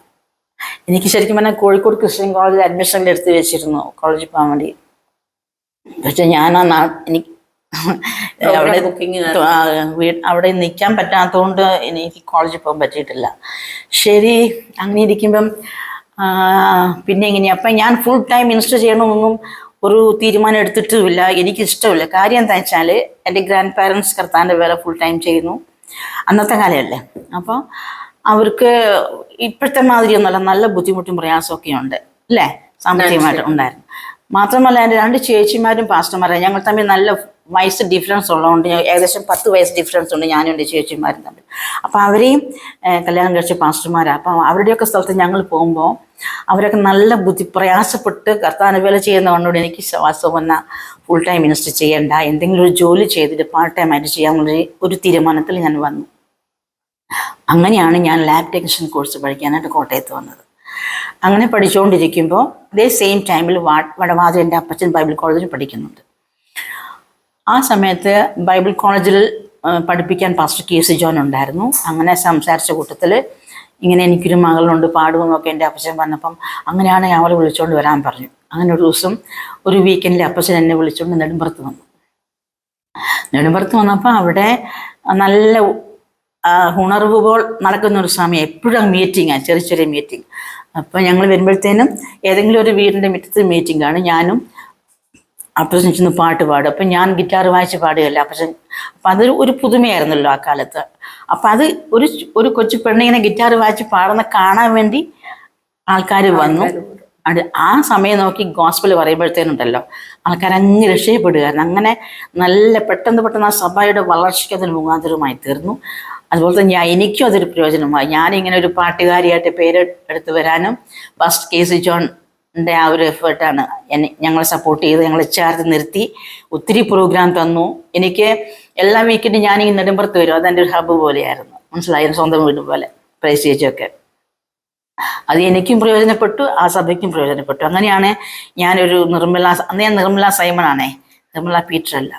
എനിക്ക് ശരിക്കും പറഞ്ഞാൽ കോഴിക്കോട് ക്രിസ്ത്യൻ കോളേജിൽ അഡ്മിഷൻ എടുത്ത് വെച്ചിരുന്നു കോളേജിൽ പോകാൻ വേണ്ടി. പക്ഷെ ഞാൻ എനിക്ക് അവിടെ നിൽക്കാൻ പറ്റാത്തതുകൊണ്ട് എനിക്ക് കോളേജിൽ പോകാൻ പറ്റിയിട്ടില്ല. ശരി, അങ്ങനെ ഇരിക്കുമ്പം പിന്നെ എങ്ങനെയാ അപ്പം ഞാൻ ഫുൾ ടൈം മിനിസ്റ്റർ ചെയ്യണമെന്നൊന്നും ഒരു തീരുമാനം എടുത്തിട്ടുമില്ല. എനിക്കിഷ്ടമില്ല. കാര്യം എന്താ വെച്ചാൽ എൻ്റെ ഗ്രാൻഡ് പാരൻസ് കർത്താൻ്റെ വേല ഫുൾ ടൈം ചെയ്യുന്നു. അന്നത്തെ കാലമല്ലേ. അപ്പോൾ അവർക്ക് ഇപ്പോഴത്തെ മാതിരിയൊന്നുമല്ല, നല്ല ബുദ്ധിമുട്ടും പ്രയാസമൊക്കെ ഉണ്ട് അല്ലേ, സാമ്പത്തികമായിട്ട് ഉണ്ടായിരുന്നു. മാത്രമല്ല എൻ്റെ 2 ചേച്ചിമാരും പാസ്റ്റർമാരാണ്. ഞങ്ങൾ തമ്മിൽ നല്ല വയസ്സ് ഡിഫറൻസ് ഉള്ളതുകൊണ്ട് ഏകദേശം 10 വയസ്സ് ഡിഫറൻസ് ഉണ്ട് ഞാനും എൻ്റെ ചേച്ചിമാരും തമ്മിൽ. അപ്പോൾ അവരെയും കല്യാണം കഴിച്ച പാസ്റ്റർമാരാണ്. അപ്പം അവരുടെയൊക്കെ സ്ഥലത്ത് ഞങ്ങൾ പോകുമ്പോൾ അവരൊക്കെ നല്ല പ്രയാസപ്പെട്ട് കർത്താവിനെ വേല ചെയ്യുന്നതുകൊണ്ടോട് എനിക്ക് ശ്വാസം വന്നാൽ ഫുൾ ടൈം മിനിസ്റ്റർ ചെയ്യേണ്ട, എന്തെങ്കിലും ഒരു ജോലി ചെയ്തിട്ട് പാർട്ട് ടൈം ആയിട്ട് ചെയ്യാനുള്ള ഒരു തീരുമാനത്തിൽ ഞാൻ വന്നു. അങ്ങനെയാണ് ഞാൻ ലാബ് ടെക്നീഷ്യൻ കോഴ്സ് പഠിക്കാനായിട്ട് കോട്ടയത്ത് വന്നത്. അങ്ങനെ പഠിച്ചുകൊണ്ടിരിക്കുമ്പോൾ അതേ സെയിം ടൈമിൽ വടവാതൂർ എൻ്റെ അപ്പച്ചൻ ബൈബിൾ കോളേജിൽ പഠിക്കുന്നുണ്ട്. ആ സമയത്ത് ബൈബിൾ കോളേജിൽ പഠിപ്പിക്കാൻ പാസ്റ്റർ KC ജോൺ ഉണ്ടായിരുന്നു. അങ്ങനെ സംസാരിച്ച കൂട്ടത്തിൽ ഇങ്ങനെ എനിക്കൊരു മകളുണ്ട് പാടുമെന്നൊക്കെ എൻ്റെ അപ്പച്ചൻ പറഞ്ഞപ്പം അങ്ങനെയാണ് അവളെ വിളിച്ചുകൊണ്ട് വരാൻ പറഞ്ഞു. അങ്ങനെ ഒരു ദിവസം ഒരു വീക്കെൻഡിൽ അപ്പച്ചൻ എന്നെ വിളിച്ചുകൊണ്ട് നെടുമ്പുറത്ത് വന്നു. നെടുമ്പുറത്ത് വന്നപ്പോൾ അവിടെ നല്ല ഉണർവ് പോൽ നടക്കുന്നൊരു സമയം, എപ്പോഴും മീറ്റിങ്ങാണ്, ചെറിയ ചെറിയ മീറ്റിംഗ്. അപ്പോൾ ഞങ്ങൾ വരുമ്പോഴത്തേനും ഏതെങ്കിലും ഒരു വീടിൻ്റെ മുറ്റത്ത് മീറ്റിംഗാണ്. ഞാനും അപ്പച്ചൻ ചെന്ന് പാട്ട് പാടും. അപ്പം ഞാൻ ഗിറ്റാർ വായിച്ച് പാടുകയല്ല അപ്പച്ചൻ. അപ്പം അതൊരു ഒരു പുതുമയായിരുന്നല്ലോ ആ കാലത്ത്. അപ്പം അത് ഒരു കൊച്ചു പെണ്ണിങ്ങനെ ഗിറ്റാർ വായിച്ച് പാടുന്ന കാണാൻ വേണ്ടി ആൾക്കാർ വന്നു. അത് ആ സമയം നോക്കി ഗോസ്പൽ പറയുമ്പോഴത്തേനുണ്ടല്ലോ ആൾക്കാരങ്ങ് രക്ഷപ്പെടുകയായിരുന്നു. അങ്ങനെ നല്ല പെട്ടെന്ന് ആ സഭയുടെ വളർച്ചയ്ക്ക് അതിന് മുഖാന്തരമായി തീർന്നു. അതുപോലെ തന്നെ എനിക്കും അതൊരു പ്രയോജനമായി. ഞാനിങ്ങനെ ഒരു പാട്ടുകാരിയായിട്ട് പേര് എടുത്ത് വരാനും പാസ്റ്റർ KC ജോണിൻ്റെ ആ ഒരു എഫേർട്ടാണ് ഞങ്ങളെ സപ്പോർട്ട് ചെയ്ത് ഞങ്ങളെ ചേർത്ത് നിർത്തി ഒത്തിരി പ്രോഗ്രാം തന്നു. എനിക്ക് എല്ലാ വീക്കെൻഡും ഞാനിങ്ങനെ നെടുമ്പുറത്ത് വരും. അതെൻ്റെ ഒരു ഹബ്ബ് പോലെയായിരുന്നു, മനസ്സിലായി, സ്വന്തം വീട് പോലെ പ്രൈസ് ചേച്ചിയൊക്കെ. അത് എനിക്കും പ്രയോജനപ്പെട്ടു, ആ സഭയ്ക്കും പ്രയോജനപ്പെട്ടു. അങ്ങനെയാണ് ഞാനൊരു അന്ന് ഞാൻ നിർമ്മല സൈമണാണേ, നിർമ്മല പീറ്റർ അല്ല.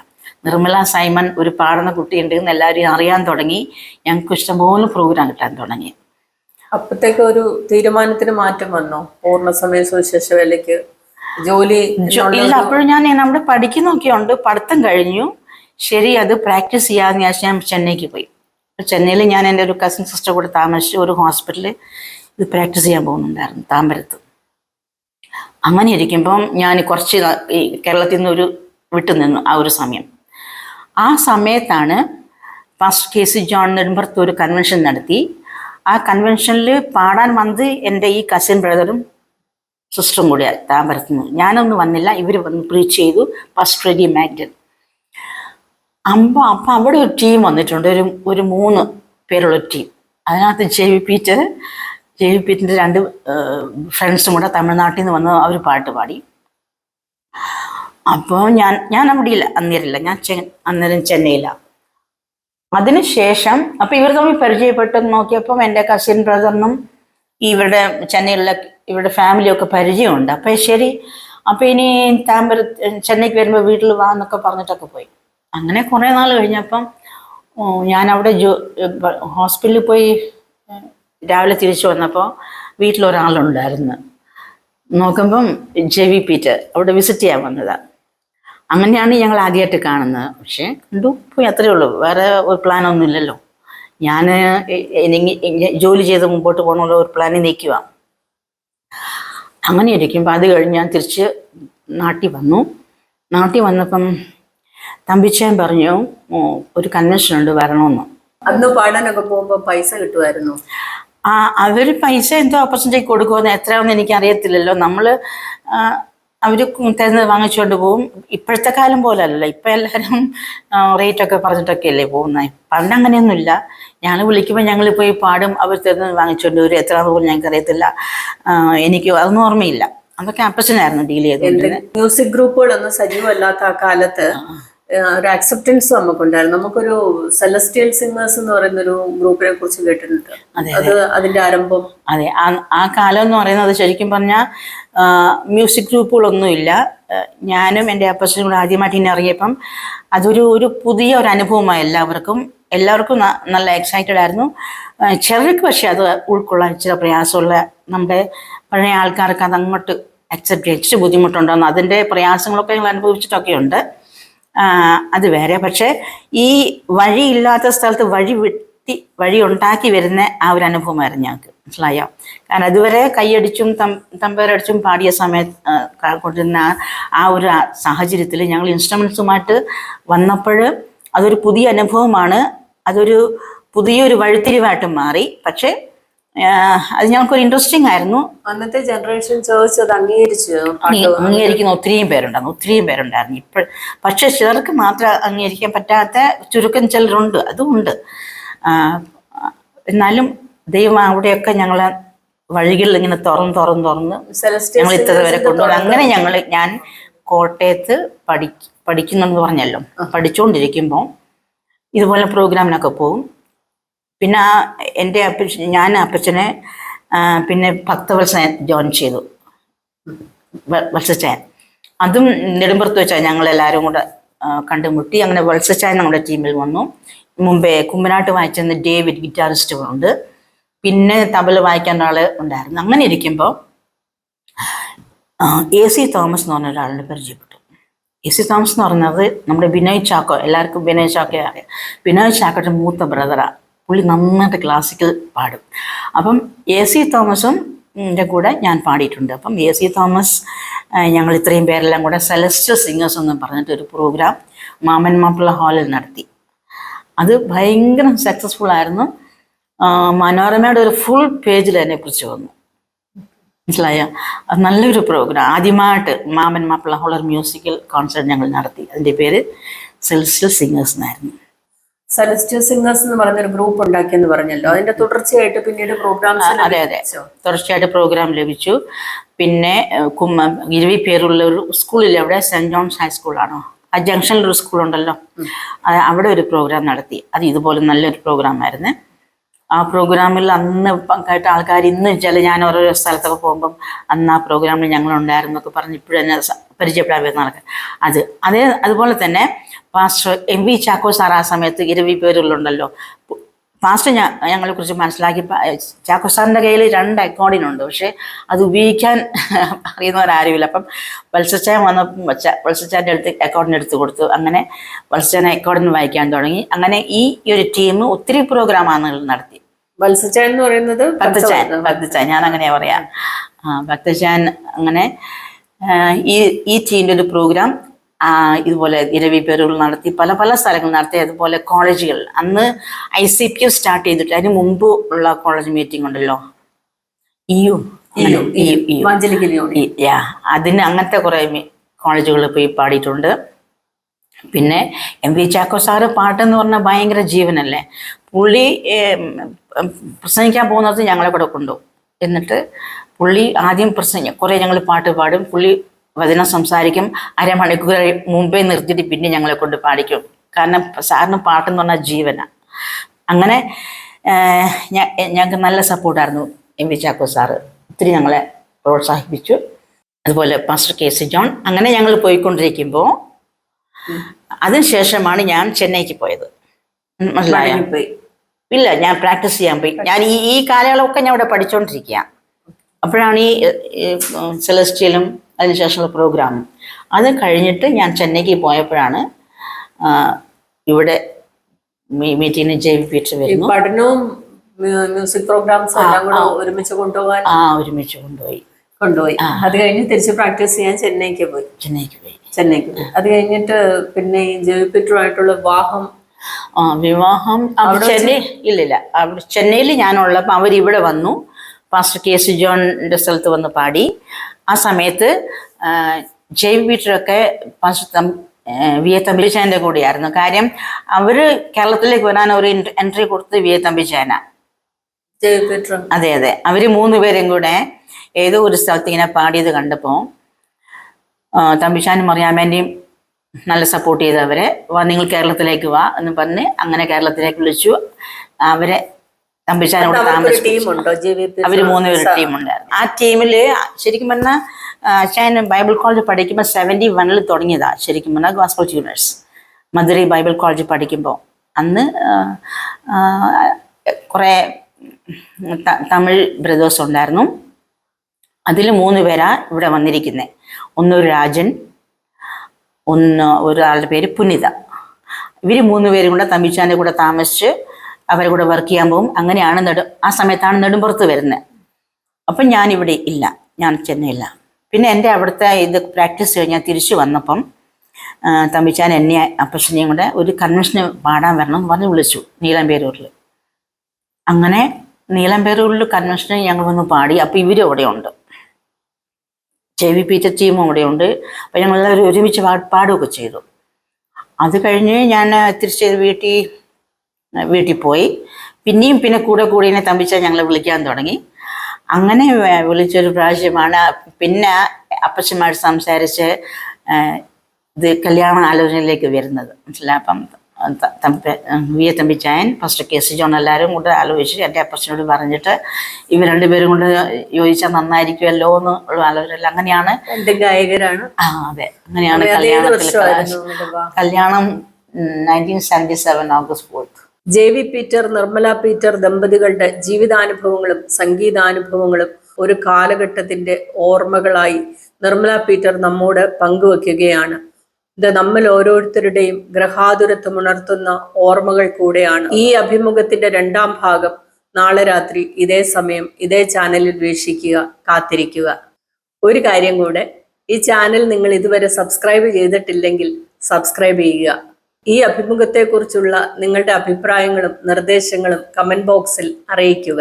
നിർമ്മല സൈമൺ ഒരു പാടുന്ന കുട്ടിയുണ്ട് എന്ന് എല്ലാവരും അറിയാൻ തുടങ്ങി. ഞങ്ങൾക്ക് ഇഷ്ടംപോലെ പ്രോഗ്രാം കിട്ടാൻ തുടങ്ങി. അപ്പത്തേക്ക് ഒരു തീരുമാനത്തിന് മാറ്റം വന്നോ? പൂർണ്ണസമയ സുവിശേഷ വേലയ്ക്ക് ജോലി ഇല്ല, അപ്പോഴും ഞാൻ അവിടെ പഠിക്കുന്നൊക്കെ ഉണ്ട്. പഠിത്തം കഴിഞ്ഞു. ശരി, അത് പ്രാക്ടീസ് ചെയ്യാമെന്ന് വിചാരിച്ച് ഞാൻ ചെന്നൈക്ക് പോയി. ചെന്നൈയിൽ ഞാൻ എൻ്റെ ഒരു കസിൻ സിസ്റ്റർ കൂടെ താമസിച്ച് ഒരു ഹോസ്പിറ്റലിൽ ഇത് പ്രാക്ടീസ് ചെയ്യാൻ പോകുന്നുണ്ടായിരുന്നു, താമ്പരത്ത്. അങ്ങനെ ഇരിക്കുമ്പം ഞാൻ കുറച്ച് ഈ കേരളത്തിൽ നിന്ന് വിട്ടുനിന്നു ആ ഒരു സമയം. ആ സമയത്താണ് പാസ്റ്റർ കെ സി ജോൺ നെടുമ്പുറത്ത് ഒരു കൺവെൻഷൻ നടത്തി. ആ കൺവെൻഷനിൽ പാടാൻ വന്നത് എൻ്റെ ഈ കസിൻ ബ്രദറും സിസ്റ്ററും കൂടിയാണ് താമ്പരത്ത് നിന്ന്. ഞാനൊന്നും വന്നില്ല, ഇവർ വന്ന് പ്രീച്ച് ചെയ്തു, പാസ്റ്റർ റെഡി മാഗ്ഡൻ. അപ്പം അവിടെ ഒരു ടീം വന്നിട്ടുണ്ട്, ഒരു 3 പേരുള്ള ടീം. അതിനകത്ത് ജെ വി പീറ്ററിൻ്റെ 2 ഫ്രണ്ട്സും കൂടെ തമിഴ്നാട്ടിൽ നിന്ന് വന്ന് അവർ പാട്ട് പാടി. അപ്പോൾ ഞാൻ അവിടെ ഇല്ല, ഞാൻ അന്നേരം ചെന്നൈയിലാണ്. അതിനുശേഷം അപ്പം ഇവർ തമ്മിൽ പരിചയപ്പെട്ട് നോക്കിയപ്പം എൻ്റെ കസിൻ ബ്രദറിനും ഇവരുടെ ചെന്നൈയിലുള്ള ഇവരുടെ ഫാമിലിയൊക്കെ പരിചയമുണ്ട്. അപ്പം ശരി, അപ്പം ഇനി ചെന്നൈക്ക് വരുമ്പോൾ വീട്ടിൽ വാ എന്നൊക്കെ പറഞ്ഞിട്ടൊക്കെ പോയി. അങ്ങനെ കുറേ നാൾ കഴിഞ്ഞപ്പം ഞാൻ അവിടെ ഹോസ്പിറ്റലിൽ പോയി രാവിലെ തിരിച്ചു വന്നപ്പോൾ വീട്ടിലൊരാളുണ്ടായിരുന്നു. നോക്കുമ്പം ജെ വി പീറ്റർ അവിടെ വിസിറ്റ് ചെയ്യാൻ വന്നതാണ്. അങ്ങനെയാണ് ഞങ്ങൾ ആദ്യമായിട്ട് കാണുന്നത്. പക്ഷേ കണ്ടു പോയി, അത്രയേ ഉള്ളൂ. വേറെ ഒരു പ്ലാനൊന്നും ഇല്ലല്ലോ. ഞാൻ ജോലി ചെയ്ത് മുമ്പോട്ട് പോകണമല്ലോ, ഒരു പ്ലാനിൽ നിൽക്കുക. അങ്ങനെ ഇരിക്കുമ്പോൾ അത് കഴിഞ്ഞ് ഞാൻ തിരിച്ച് നാട്ടിൽ വന്നു. നാട്ടിൽ വന്നപ്പം തമ്പിച്ചൻ പറഞ്ഞു ഒരു കൺവെൻഷൻ ഉണ്ട്, വരണമെന്ന്. അന്ന് പാടാനൊക്കെ പോകുമ്പോൾ പൈസ കിട്ടുമായിരുന്നു? അവർ പൈസ എന്തോ ഓപ്പർച്യൂണിറ്റി കൊടുക്കുമെന്ന് എത്രയാണെന്ന് എനിക്കറിയത്തില്ലല്ലോ. അവർ തരുന്നത് വാങ്ങിച്ചുകൊണ്ട് പോകും. ഇപ്പോഴത്തെ കാലം പോലെ അല്ലല്ലോ, ഇപ്പം എല്ലാവരും റേറ്റൊക്കെ പറഞ്ഞിട്ടൊക്കെ അല്ലേ പോകുന്നത്. പണ്ട് അങ്ങനെയൊന്നുമില്ല. ഞങ്ങൾ വിളിക്കുമ്പോൾ ഞങ്ങൾ പോയി പാടും, അവർ തരുന്നത് വാങ്ങിച്ചുകൊണ്ട് വരും. എത്രയാണെന്ന് പോലും ഞങ്ങൾക്ക് അറിയത്തില്ല, എനിക്ക് അതൊന്നും ഓർമ്മയില്ല. അതൊക്കെ അപ്പച്ചനായിരുന്നു ഡീൽ ചെയ്തത്. മ്യൂസിക് ഗ്രൂപ്പുകളൊന്നും സജീവമല്ലാത്ത ആ കാലത്ത് ഒരു അക്സെപ്റ്റൻസ് നമുക്കുണ്ടായിരുന്നു. നമുക്കൊരു സെലസ്റ്റിയൽ സിംഗേഴ്സ് എന്ന് പറയുന്ന ഒരു ഗ്രൂപ്പിനെ കുറിച്ച് കേട്ടിട്ടുണ്ട്. അത് അതിന്റെ ആരംഭം. അതെ, ആ കാലം എന്ന് പറയുന്നത് ശരിക്കും പറഞ്ഞാൽ മ്യൂസിക് ഗ്രൂപ്പുകളൊന്നുമില്ല. ഞാനും എൻ്റെ അപ്പച്ചനും കൂടെ ആദ്യമായിട്ട് ഇനി അറിയപ്പം അതൊരു പുതിയ ഒരു അനുഭവമായി എല്ലാവർക്കും നല്ല എക്സൈറ്റഡ് ആയിരുന്നു. ചിലർക്ക് പക്ഷെ അത് ഉൾക്കൊള്ളാൻ ചില പ്രയാസമുള്ള നമ്മുടെ പഴയ ആൾക്കാർക്ക് അത് അങ്ങോട്ട് അക്സെപ്റ്റ് ചെയ്യാൻ ഇച്ചിരി ബുദ്ധിമുട്ടുണ്ടെന്ന് അതിൻ്റെ പ്രയാസങ്ങളൊക്കെ ഞങ്ങൾ അനുഭവിച്ചിട്ടൊക്കെ ഉണ്ട്. അത് വേറെ. പക്ഷേ ഈ വഴിയില്ലാത്ത സ്ഥലത്ത് വഴി ഉണ്ടാക്കി വരുന്ന ആ ഒരു അനുഭവമായിരുന്നു ഞങ്ങൾക്ക്, മനസ്സിലായോ? കാരണം അതുവരെ കൈയടിച്ചും തമ്പേരടിച്ചും പാടിയ സമയത്ത് കൊണ്ടിരുന്ന ആ ഒരു സാഹചര്യത്തിൽ ഞങ്ങൾ ഇൻസ്ട്രുമെൻസുമായിട്ട് വന്നപ്പോൾ അതൊരു പുതിയ അനുഭവമാണ്. അതൊരു പുതിയൊരു വഴിത്തിരിവായിട്ട് മാറി. പക്ഷേ അത് ഞങ്ങൾക്കൊരു ഇൻട്രസ്റ്റിംഗ് ആയിരുന്നു. അന്നത്തെ ജനറേഷൻ ചേർച്ച് അത് അംഗീകരിക്കുന്ന ഒത്തിരിയും പേരുണ്ടായിരുന്നു. പക്ഷെ ചിലർക്ക് മാത്രം അംഗീകരിക്കാൻ പറ്റാത്ത ചുരുക്കം ചിലരുണ്ട്, അതുമുണ്ട്. എന്നാലും ദൈവം അവിടെയൊക്കെ ഞങ്ങളെ വഴികളിൽ ഇങ്ങനെ തുറന്ന് ഞങ്ങൾ ഇത്ര വരെ കൊണ്ടുപോകും. അങ്ങനെ ഞാൻ കോട്ടയത്ത് പഠിക്കുന്നെന്ന് പറഞ്ഞല്ലോ, പഠിച്ചുകൊണ്ടിരിക്കുമ്പോൾ ഇതുപോലെ പ്രോഗ്രാമിനൊക്കെ പോകും. പിന്നെ എൻ്റെ അപ്പച്ചനെ പിന്നെ ഭക്തവത്സവം ജോയിൻ ചെയ്തു, വത്സച്ചായൻ. അതും നെടുമ്പുറത്ത് വെച്ചാൽ ഞങ്ങളെല്ലാവരും കൂടെ കണ്ടുമുട്ടി. അങ്ങനെ വത്സച്ചായൻ നമ്മുടെ ടീമിൽ വന്നു. മുമ്പേ കുമ്പനാട്ട് വായിച്ചിരുന്ന ഡേവിഡ് ഗിറ്റാറിസ്റ്റ് ഉണ്ട്, പിന്നെ തബല വായിക്കാൻ ഒരാൾ ഉണ്ടായിരുന്നു. അങ്ങനെ ഇരിക്കുമ്പോൾ AC തോമസ് എന്ന് പറഞ്ഞ ഒരാളിനെ പരിചയപ്പെട്ടു. AC തോമസ് എന്ന് പറയുന്നത് നമ്മുടെ ബിനോയ് ചാക്കോ, എല്ലാവർക്കും ബിനോയ് ചാക്കോ അറിയാം. ബിനോയ് ചാക്കോയുടെ മൂത്ത ബ്രദറാണ്. പുള്ളി നന്നായിട്ട് ക്ലാസിക്കൽ പാടും. അപ്പം AC തോമസും കൂടെ ഞാൻ പാടിയിട്ടുണ്ട്. അപ്പം AC തോമസ് ഞങ്ങൾ ഇത്രയും പേരെല്ലാം കൂടെ സെലസ്റ്റിയൽ സിംഗേഴ്സ് എന്ന് പറഞ്ഞിട്ടൊരു പ്രോഗ്രാം മാമൻ മാപ്പിള ഹാളിൽ നടത്തി. അത് ഭയങ്കര സക്സസ്ഫുൾ ആയിരുന്നു. മനോരമയുടെ ഒരു ഫുൾ പേജിൽ അതിനെക്കുറിച്ച് വന്നു, മനസ്സിലായോ? അത് നല്ലൊരു പ്രോഗ്രാം. ആദ്യമായിട്ട് മാമൻ മാപ്പിള ഹാളർ മ്യൂസിക്കൽ കോൺസേർട്ട് ഞങ്ങൾ നടത്തി. അതിൻ്റെ പേര് സെലസ്റ്റിയൽ സിംഗേഴ്സ് എന്നായിരുന്നു. സെലസ്റ്റിയൽ സിംഗേഴ്സ് എന്ന് പറഞ്ഞൊരു ഗ്രൂപ്പ് ഉണ്ടാക്കിയെന്ന് പറഞ്ഞല്ലോ, അതിന്റെ തുടർച്ചയായിട്ട് പിന്നീട് പ്രോഗ്രാംസ്? അതെ, തുടർച്ചയായിട്ട് പ്രോഗ്രാം ലഭിച്ചു. പിന്നെ ഇരുവി പേരുള്ള ഒരു സ്കൂളിൽ, അവിടെ സെൻറ് ജോൺസ് ഹൈസ്കൂളാണോ, ആ ജംഗ്ഷനിലൊരു സ്കൂളുണ്ടല്ലോ, അവിടെ ഒരു പ്രോഗ്രാം നടത്തി. അത് ഇതുപോലെ നല്ലൊരു പ്രോഗ്രാമായിരുന്നു. ആ പ്രോഗ്രാമിൽ അന്ന് കേട്ട ആൾക്കാർ ഇന്ന് വെച്ചാൽ ഞാൻ ഓരോ സ്ഥലത്തൊക്കെ പോകുമ്പം അന്ന് ആ പ്രോഗ്രാമിൽ ഞങ്ങൾ ഉണ്ടായിരുന്നൊക്കെ പറഞ്ഞ് ഇപ്പോഴും എന്നെ പരിചയപ്പെടാൻ വരുന്ന ആൾക്കാർ അതുപോലെ തന്നെ pastor M V Chacko sir ആ സമയത്ത് ഇരവി പേരുകളുണ്ടല്ലോ. പാസ്റ്റർ ഞങ്ങളെ കുറിച്ച് മനസ്സിലാക്കി, ചാക്കോ സാറിൻ്റെ കയ്യിൽ 2 അക്കൗണ്ടിനുണ്ട്, പക്ഷെ അത് ഉപയോഗിക്കാൻ അറിയുന്നവരാരുമില്ല. അപ്പം വത്സച്ചാൻ വന്നപ്പം വത്സച്ചാൻ്റെ അടുത്ത് അക്കൗണ്ടിന് എടുത്ത് കൊടുത്തു. അങ്ങനെ വത്സച്ചാൻ അക്കൗണ്ടിന് വായിക്കാൻ തുടങ്ങി. അങ്ങനെ ഈ ഒരു ടീം ഒത്തിരി പ്രോഗ്രാമാണ് നടത്തി. വത്സച്ചാൻ എന്ന് പറയുന്നത് ഭക്തച്ചാൻ ഞാൻ അങ്ങനെയാ പറയാം. ഭക്തച്ചാൻ അങ്ങനെ ഈ ടീമിൻ്റെ ഒരു പ്രോഗ്രാം ഇതുപോലെ ഇരവി പേരുകൾ നടത്തി, പല പല സ്ഥലങ്ങൾ നടത്തി. അതുപോലെ കോളേജുകൾ അന്ന് ICPF സ്റ്റാർട്ട് ചെയ്തിട്ട് അതിന് മുമ്പ് ഉള്ള കോളേജ് മീറ്റിംഗ് ഉണ്ടല്ലോ, അതിന് അങ്ങനത്തെ കുറെ കോളേജുകളിൽ പോയി പാടിയിട്ടുണ്ട്. പിന്നെ എം വി ചാക്കോ സാറ് പാട്ടെന്ന് പറഞ്ഞാൽ ഭയങ്കര ജീവനല്ലേ. പുള്ളി പ്രസംഗിക്കാൻ പോകുന്നത് ഞങ്ങളെ കൂടെ കൊണ്ടുപോകും. എന്നിട്ട് പുള്ളി ആദ്യം കുറേ ഞങ്ങൾ പാട്ട് പാടും, പുള്ളി വചനം സംസാരിക്കും. അരമണിക്കൂർ മുമ്പേ നിർത്തിയിട്ട് പിന്നെ ഞങ്ങളെ കൊണ്ട് പാടിക്കും. കാരണം സാറിന് പാട്ടെന്ന് പറഞ്ഞാൽ ജീവനാണ്. അങ്ങനെ ഞങ്ങൾക്ക് നല്ല സപ്പോർട്ടായിരുന്നു എം വി ചാക്കോ സാറ്. ഒത്തിരി ഞങ്ങളെ പ്രോത്സാഹിപ്പിച്ചു. അതുപോലെ പാസ്റ്റർ KC ജോൺ. അങ്ങനെ ഞങ്ങൾ പോയിക്കൊണ്ടിരിക്കുമ്പോൾ അതിനുശേഷമാണ് ഞാൻ ചെന്നൈക്ക് പോയത്. മനസ്സിലായോ? ഇല്ല, ഞാൻ പ്രാക്ടീസ് ചെയ്യാൻ പോയി. ഞാൻ ഈ കാലയളവൊക്കെ ഞാൻ ഇവിടെ പഠിച്ചുകൊണ്ടിരിക്കുക. അപ്പോഴാണ് ഈ സെലസ്റ്റിയലും അതിനുശേഷമുള്ള പ്രോഗ്രാമും. അത് കഴിഞ്ഞിട്ട് ഞാൻ ചെന്നൈക്ക് പോയപ്പോഴാണ് ഇവിടെ മീറ്റിങ്ങിന് JV പീറ്റർ വരുന്നു. പഠനവും മ്യൂസിക് പ്രോഗ്രാംസ് എല്ലാം കൂടെ ഒരുമിച്ച് കൊണ്ടുപോകാൻ ഒരുമിച്ച് കൊണ്ടുപോയി. അത് കഴിഞ്ഞ് തിരിച്ച് പ്രാക്ടീസ് ചെയ്യാൻ ചെന്നൈക്ക് പോയി. അത് കഴിഞ്ഞിട്ട് പിന്നെ ഈ JV പീറ്ററുമായിട്ടുള്ള വിവാഹം ഇല്ലില്ല, അവിടെ ചെന്നൈയിൽ ഞാനുള്ളപ്പോൾ അവരിവിടെ വന്നു. പാസ്റ്റർ KC ജോണിൻ്റെ സ്ഥലത്ത് വന്ന് പാടി. ആ സമയത്ത് JV പീറ്ററൊക്കെ പാസ്റ്റർ VA തമ്പിച്ചാൻ്റെ കൂടെയായിരുന്നു. കാര്യം അവർ കേരളത്തിലേക്ക് വരാൻ ഒരു എൻട്രി കൊടുത്ത് VA തമ്പിച്ചാന. അതെ, അവർ 3 പേരും കൂടെ ഏതോ ഒരു സ്ഥലത്ത് ഇങ്ങനെ പാടിയത് കണ്ടപ്പോൾ തമ്പിച്ചാനും മറിയാമ്മേൻ്റെയും നല്ല സപ്പോർട്ട് ചെയ്ത് അവരെ നിങ്ങൾ കേരളത്തിലേക്ക് വാ എന്ന് പറഞ്ഞ് അങ്ങനെ കേരളത്തിലേക്ക് വിളിച്ചു. അവരെ തമ്പിച്ചാനോട് താമസിപ്പിച്ചു. അവർ 3 പേര് ടീമുണ്ടായിരുന്നു. ആ ടീമിൽ ശരിക്കും പറഞ്ഞാൽ ഞാൻ ബൈബിൾ കോളേജ് പഠിക്കുമ്പോൾ 71 തുടങ്ങിയതാണ്. ശരിക്കും പറഞ്ഞാൽ gospel tuners Madurai Bible college പഠിക്കുമ്പോൾ അന്ന് കുറേ തമിഴ് ബ്രദേഴ്സ് ഉണ്ടായിരുന്നു. അതിൽ 3 പേരാ ഇവിടെ വന്നിരിക്കുന്നത്. ഒന്ന് രാജൻ, ഒരാളുടെ പേര് പുനിത. ഇവർ 3 പേരും കൂടെ തമ്പിച്ചാൻ്റെ കൂടെ താമസിച്ച് അവരെ കൂടെ വർക്ക് ചെയ്യാൻ പോകും. അങ്ങനെയാണ് ആ സമയത്താണ് നെടുമ്പുറത്ത് വരുന്നത്. അപ്പം ഞാനിവിടെ ഇല്ല, ഞാൻ ചെന്നൈയില്ല. പിന്നെ എൻ്റെ അവിടുത്തെ ഇത് പ്രാക്ടീസ് കഴിഞ്ഞാൽ തിരിച്ചു വന്നപ്പം തമ്പിച്ചാൻ എന്നെ അപ്പച്ചനെയും കൂടെ ഒരു കൺവെൻഷന് പാടാൻ വരണം എന്ന് പറഞ്ഞ് വിളിച്ചു നീലംപേരൂരിൽ. അങ്ങനെ നീലംപേരൂരിൽ കൺവെൻഷന് ഞങ്ങൾ വന്ന് പാടി. അപ്പോൾ ഇവരും അവിടെ ഉണ്ട്, JV പീറ്റർ ടീമും അവിടെയുണ്ട്. അപ്പം ഞങ്ങളെല്ലാവരും ഒരുമിച്ച് പാടുകയൊക്കെ ചെയ്തു. അത് കഴിഞ്ഞ് ഞാൻ തിരിച്ച് വീട്ടിൽ പോയി. പിന്നെ കൂടെ ഇങ്ങനെ തമ്പിച്ചാൻ ഞങ്ങളെ വിളിക്കാൻ തുടങ്ങി. അങ്ങനെ വിളിച്ചൊരു പ്രാവശ്യമാണ് പിന്നെ അപ്പച്ചന്മാർ സംസാരിച്ച് ഇത് കല്യാണ ആലോചനയിലേക്ക് വരുന്നത്. മനസ്സിലായി? അപ്പം VA Thampichayan, pastor KC John എല്ലാവരും കൂടെ ആലോചിച്ച് എൻ്റെ അപ്പച്ചനോട് പറഞ്ഞിട്ട് ഇവർ 2 പേരും കൊണ്ട് യോജിച്ചാൽ നന്നായിരിക്കുമല്ലോ എന്ന് ഉള്ള ആലോചന. അങ്ങനെയാണ് ഗായകരാണ്. അതെ, അങ്ങനെയാണ് കല്യാണം 1977 August 4th. JV Peter, Nirmala Peter ദമ്പതികളുടെ ജീവിതാനുഭവങ്ങളും സംഗീതാനുഭവങ്ങളും ഒരു കാലഘട്ടത്തിന്റെ ഓർമ്മകളായി നിർമ്മല പീറ്റർ നമ്മോട് പങ്കുവെക്കുകയാണ്. ഇത് നമ്മൾ ഓരോരുത്തരുടെയും ഗ്രഹാതുരത്വം ഉണർത്തുന്ന ഓർമ്മകൾ കൂടെയാണ്. ഈ അഭിമുഖത്തിന്റെ 2ാം ഭാഗം നാളെ രാത്രി ഇതേ സമയം ഇതേ ചാനലിൽ വീക്ഷിക്കുക. കാത്തിരിക്കുക. ഒരു കാര്യം കൂടെ, ഈ ചാനൽ നിങ്ങൾ ഇതുവരെ സബ്സ്ക്രൈബ് ചെയ്തിട്ടില്ലെങ്കിൽ സബ്സ്ക്രൈബ് ചെയ്യുക. ഈ അഭിമുഖത്തെക്കുറിച്ചുള്ള നിങ്ങളുടെ അഭിപ്രായങ്ങളും നിർദ്ദേശങ്ങളും കമന്റ് ബോക്സിൽ അറിയിക്കുക.